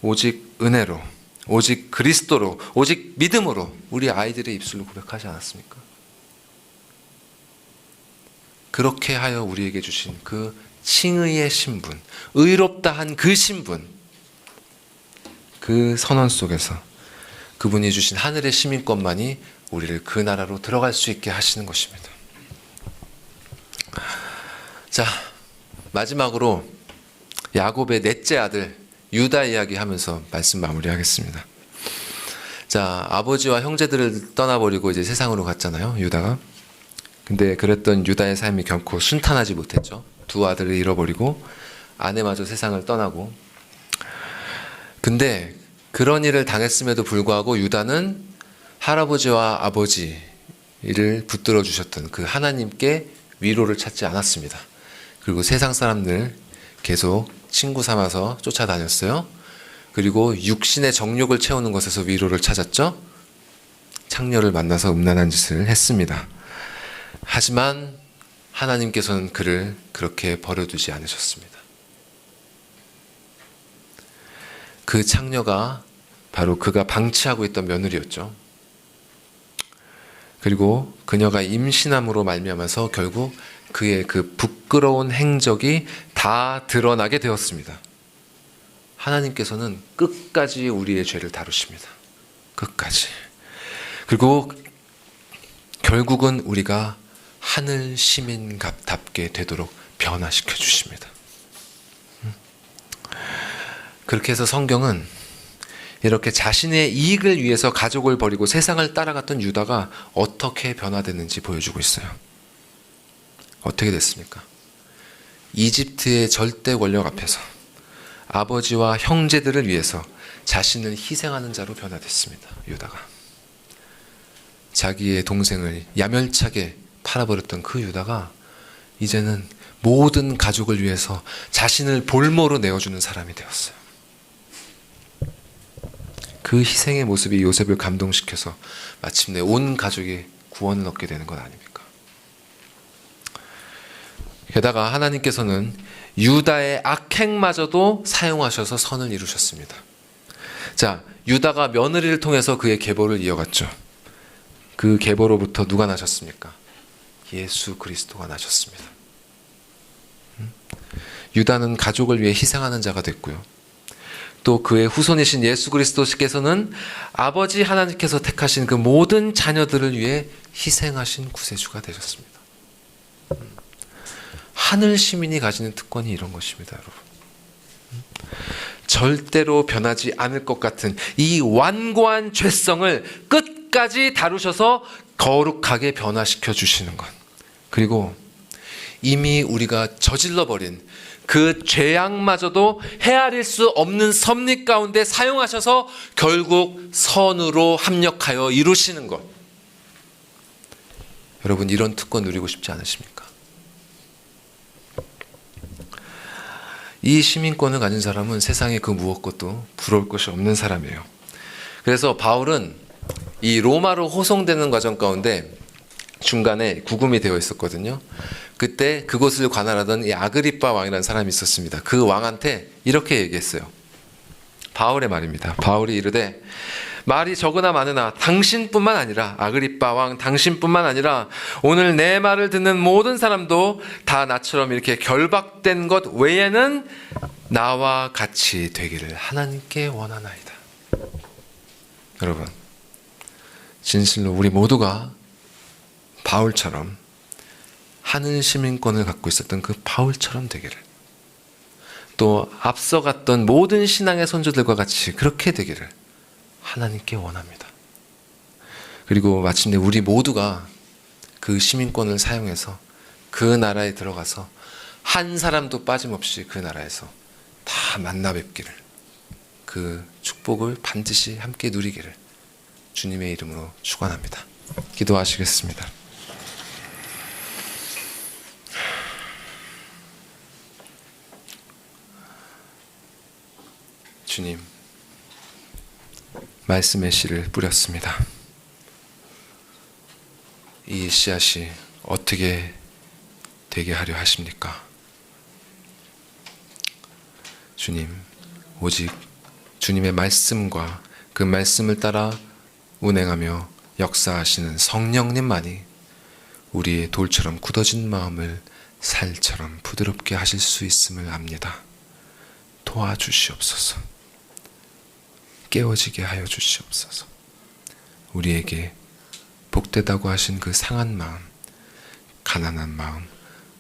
오직 은혜로, 오직 그리스도로, 오직 믿음으로 우리 아이들의 입술로 고백하지 않았습니까? 그렇게 하여 우리에게 주신 그 칭의의 신분, 의롭다 한 그 신분, 그 선언 속에서 그분이 주신 하늘의 시민권만이 우리를 그 나라로 들어갈 수 있게 하시는 것입니다. 자, 마지막으로 야곱의 넷째 아들 유다 이야기하면서 말씀 마무리하겠습니다. 자, 아버지와 형제들을 떠나버리고 이제 세상으로 갔잖아요, 유다가. 근데 그랬던 유다의 삶이 결코 순탄하지 못했죠. 두 아들을 잃어버리고 아내마저 세상을 떠나고. 근데 그런 일을 당했음에도 불구하고 유다는 할아버지와 아버지를 붙들어 주셨던 그 하나님께 위로를 찾지 않았습니다. 그리고 세상 사람들 계속 친구 삼아서 쫓아다녔어요. 그리고 육신의 정욕을 채우는 것에서 위로를 찾았죠. 창녀를 만나서 음란한 짓을 했습니다. 하지만 하나님께서는 그를 그렇게 버려두지 않으셨습니다. 그 창녀가 바로 그가 방치하고 있던 며느리였죠. 그리고 그녀가 임신함으로 말미암아서 결국 그의 그 부끄러운 행적이 다 드러나게 되었습니다. 하나님께서는 끝까지 우리의 죄를 다루십니다. 끝까지. 그리고 결국은 우리가 하늘 시민답게 되도록 변화시켜 주십니다. 그렇게 해서 성경은 이렇게 자신의 이익을 위해서 가족을 버리고 세상을 따라갔던 유다가 어떻게 변화됐는지 보여주고 있어요. 어떻게 됐습니까? 이집트의 절대 권력 앞에서 아버지와 형제들을 위해서 자신을 희생하는 자로 변화됐습니다. 유다가. 자기의 동생을 야멸차게 팔아버렸던 그 유다가 이제는 모든 가족을 위해서 자신을 볼모로 내어주는 사람이 되었어요. 그 희생의 모습이 요셉을 감동시켜서 마침내 온 가족이 구원을 얻게 되는 것 아닙니까? 게다가 하나님께서는 유다의 악행마저도 사용하셔서 선을 이루셨습니다. 자, 유다가 며느리를 통해서 그의 계보를 이어갔죠. 그 계보로부터 누가 나셨습니까? 예수 그리스도가 나셨습니다. 유다는 가족을 위해 희생하는 자가 됐고요. 또 그의 후손이신 예수 그리스도께서는 아버지 하나님께서 택하신 그 모든 자녀들을 위해 희생하신 구세주가 되셨습니다. 하늘 시민이 가지는 특권이 이런 것입니다, 여러분. 절대로 변하지 않을 것 같은 이 완고한 죄성을 끝까지 다루셔서 거룩하게 변화시켜 주시는 것. 그리고 이미 우리가 저질러버린 그 죄악마저도 헤아릴 수 없는 섭리 가운데 사용하셔서 결국 선으로 합력하여 이루시는 것. 여러분, 이런 특권 누리고 싶지 않으십니까? 이 시민권을 가진 사람은 세상에 그 무엇것도 부러울 것이 없는 사람이에요. 그래서 바울은 이 로마로 호송되는 과정 가운데 중간에 구금이 되어 있었거든요. 그때 그곳을 관할하던 이 아그리빠 왕이라는 사람이 있었습니다. 그 왕한테 이렇게 얘기했어요. 바울의 말입니다. 바울이 이르되 말이 적으나 많으나 당신뿐만 아니라, 아그리빠 왕 당신뿐만 아니라 오늘 내 말을 듣는 모든 사람도 다 나처럼 이렇게 결박된 것 외에는 나와 같이 되기를 하나님께 원하나이다. 여러분, 진실로 우리 모두가 바울처럼 하늘 시민권을 갖고 있었던 그 바울처럼 되기를, 또 앞서갔던 모든 신앙의 선조들과 같이 그렇게 되기를 하나님께 원합니다. 그리고 마침내 우리 모두가 그 시민권을 사용해서 그 나라에 들어가서 한 사람도 빠짐없이 그 나라에서 다 만나 뵙기를, 그 축복을 반드시 함께 누리기를 주님의 이름으로 축원합니다. 기도하시겠습니다. 주님, 말씀의 씨를 뿌렸습니다. 이 씨앗이 어떻게 되게 하려 하십니까? 주님, 오직 주님의 말씀과 그 말씀을 따라 운행하며 역사하시는 성령님만이 우리의 돌처럼 굳어진 마음을 살처럼 부드럽게 하실 수 있음을 압니다. 도와주시옵소서. 깨어지게 하여 주시옵소서. 우리에게 복되다고 하신 그 상한 마음, 가난한 마음,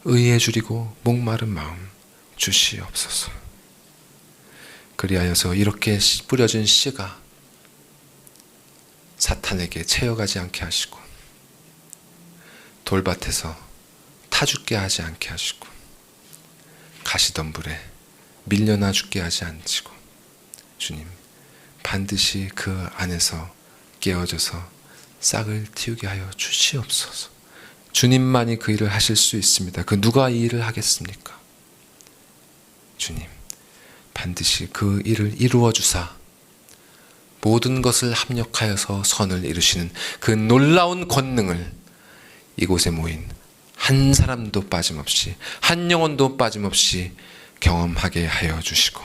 의에 줄이고 목마른 마음 주시옵소서. 그리하여서 이렇게 뿌려진 씨가 사탄에게 채여가지 않게 하시고, 돌밭에서 타 죽게 하지 않게 하시고, 가시덤불에 밀려나 죽게 하지 않으시고, 주님, 반드시 그 안에서 깨어져서 싹을 틔우게 하여 주시옵소서. 주님만이 그 일을 하실 수 있습니다. 그 누가 이 일을 하겠습니까? 주님, 반드시 그 일을 이루어 주사 모든 것을 합력하여서 선을 이루시는 그 놀라운 권능을 이곳에 모인 한 사람도 빠짐없이, 한 영혼도 빠짐없이 경험하게 하여 주시고,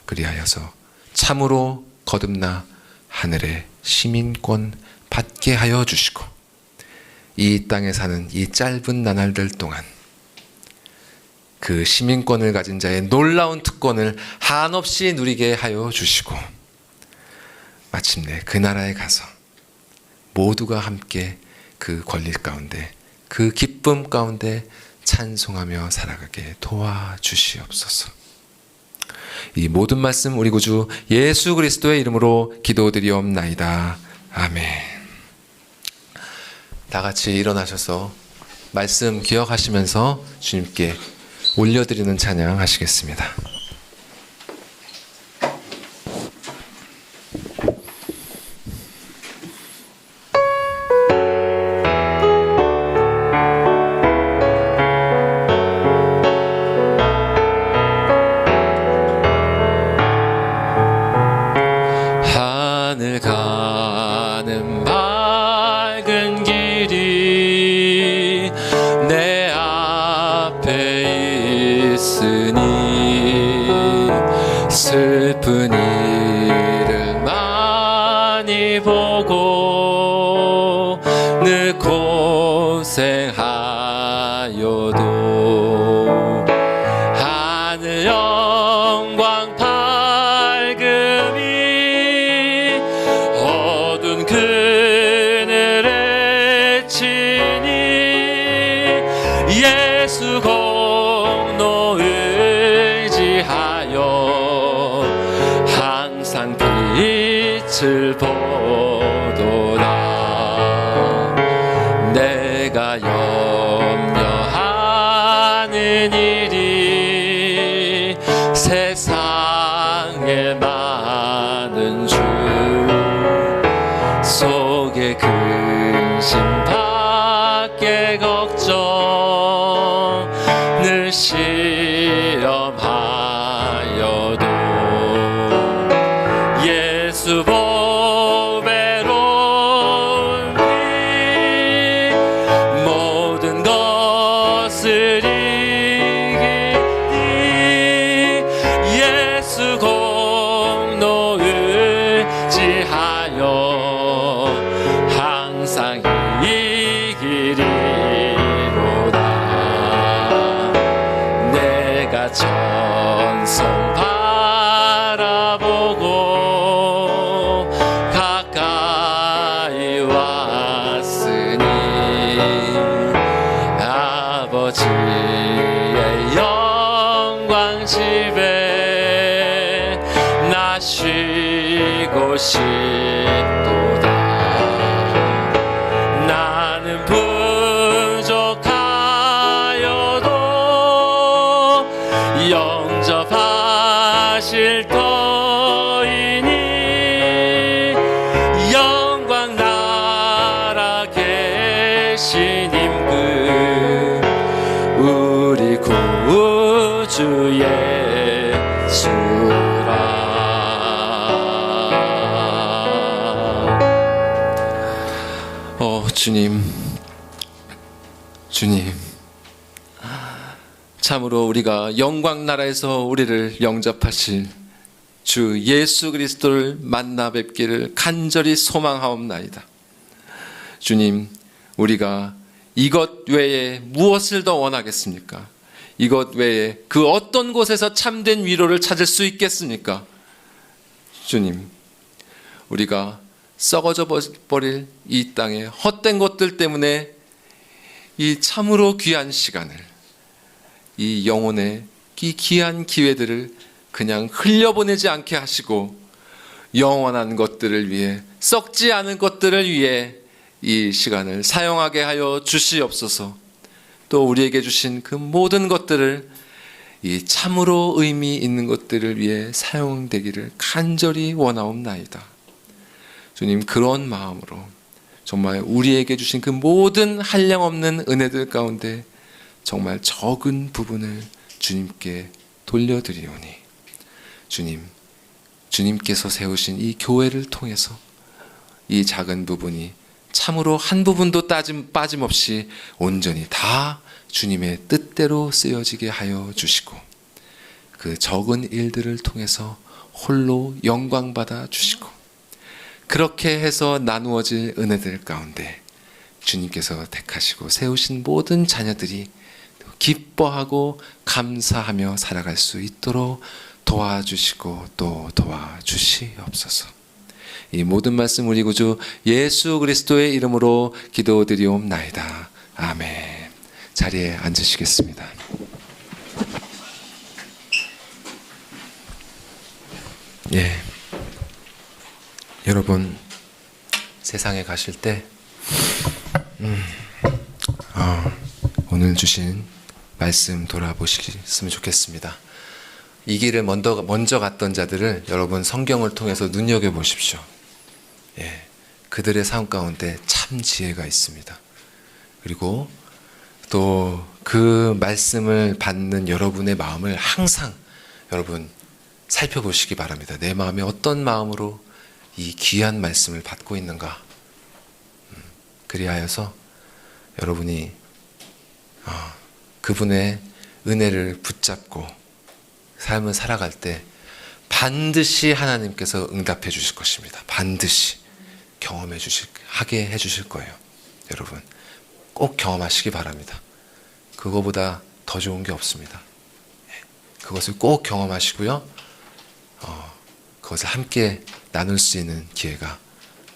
그리하여서 참으로 거듭나 하늘의 시민권 받게 하여 주시고, 이 땅에 사는 이 짧은 나날들 동안 그 시민권을 가진 자의 놀라운 특권을 한없이 누리게 하여 주시고, 마침내 그 나라에 가서 모두가 함께 그 권리 가운데, 그 기쁨 가운데 찬송하며 살아가게 도와주시옵소서. 이 모든 말씀 우리 구주 예수 그리스도의 이름으로 기도드리옵나이다. 아멘. 다 같이 일어나셔서 말씀 기억하시면서 주님께 올려드리는 찬양 하시겠습니다. 하늘 가는 맑은 길이 내 앞에 있으니 슬픈 일을 많이 보고 늘 고생하여도 하늘 영광 밝음이 어두운 그늘에 치니 예수 공로 의지하여 항상 빛을 보도다. 내가 염려하는 일이 세상에 많은 주 속에 근심 밖에 걱정 늘 시험하여도 예수 보배로운 피 모든 것 대신 임금 우리 구주 예수라. 주님, 참으로 우리가 영광 나라에서 우리를 영접하실 주 예수 그리스도를 만나 뵙기를 간절히 소망하옵나이다. 주님, 우리가 이것 외에 무엇을 더 원하겠습니까? 이것 외에 그 어떤 곳에서 참된 위로를 찾을 수 있겠습니까? 주님, 우리가 썩어져 버릴 이 땅의 헛된 것들 때문에 이 참으로 귀한 시간을, 이 영혼의 이 귀한 기회들을 그냥 흘려보내지 않게 하시고 영원한 것들을 위해, 썩지 않은 것들을 위해 이 시간을 사용하게 하여 주시옵소서. 또 우리에게 주신 그 모든 것들을 이 참으로 의미 있는 것들을 위해 사용되기를 간절히 원하옵나이다. 주님, 그런 마음으로 정말 우리에게 주신 그 모든 한량없는 은혜들 가운데 정말 적은 부분을 주님께 돌려드리오니, 주님, 주님께서 세우신 이 교회를 통해서 이 작은 부분이 참으로 한 부분도 빠짐없이 온전히 다 주님의 뜻대로 쓰여지게 하여 주시고, 그 적은 일들을 통해서 홀로 영광받아 주시고, 그렇게 해서 나누어질 은혜들 가운데 주님께서 택하시고 세우신 모든 자녀들이 기뻐하고 감사하며 살아갈 수 있도록 도와주시고 또 도와주시옵소서. 이 모든 말씀 우리 구주 예수 그리스도의 이름으로 기도드리옵나이다. 아멘. 자리에 앉으시겠습니다. 예. 여러분, 세상에 가실 때 오늘 주신 말씀 돌아보시면 좋겠습니다. 이 길을 먼저 갔던 자들을 여러분 성경을 통해서 눈여겨보십시오. 예, 그들의 삶 가운데 참 지혜가 있습니다. 그리고 또 그 말씀을 받는 여러분의 마음을 항상 여러분 살펴보시기 바랍니다. 내 마음이 어떤 마음으로 이 귀한 말씀을 받고 있는가. 그리하여서 여러분이 그분의 은혜를 붙잡고 삶을 살아갈 때 반드시 하나님께서 응답해 주실 것입니다. 반드시 하게 해 주실 거예요. 여러분 꼭 경험하시기 바랍니다. 그거보다 더 좋은 게 없습니다. 그것을 꼭 경험하시고요. 그것을 함께 나눌 수 있는 기회가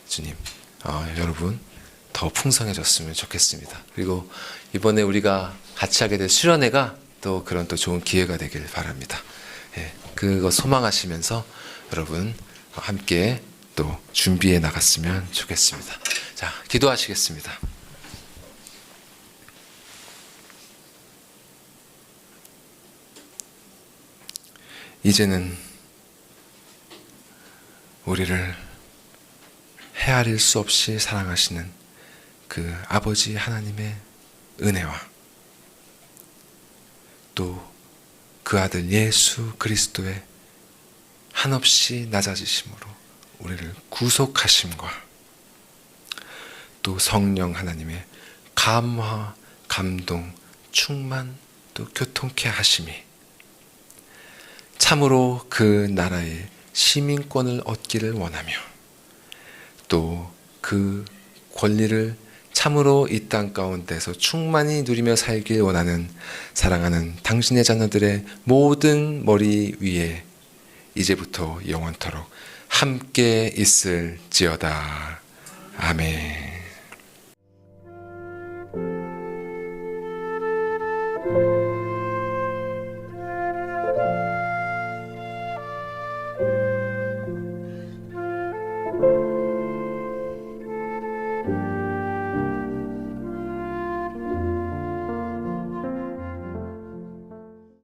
주님, 여러분 더 풍성해졌으면 좋겠습니다. 그리고 이번에 우리가 같이 하게 될 수련회가 또 그런 또 좋은 기회가 되길 바랍니다. 예, 그거 소망하시면서 여러분 함께 또 준비해 나갔으면 좋겠습니다. 자, 기도하시겠습니다. 이제는 우리를 헤아릴 수 없이 사랑하시는 그 아버지 하나님의 은혜와 또 그 아들 예수 그리스도의 한없이 낮아지심으로 우리를 구속하심과 또 성령 하나님의 감화, 감동, 충만, 또 교통케 하심이 참으로 그 나라의 시민권을 얻기를 원하며 또 그 권리를 참으로 이 땅 가운데서 충만히 누리며 살길 원하는 사랑하는 당신의 자녀들의 모든 머리 위에 이제부터 영원토록 함께 있을지어다. 아멘.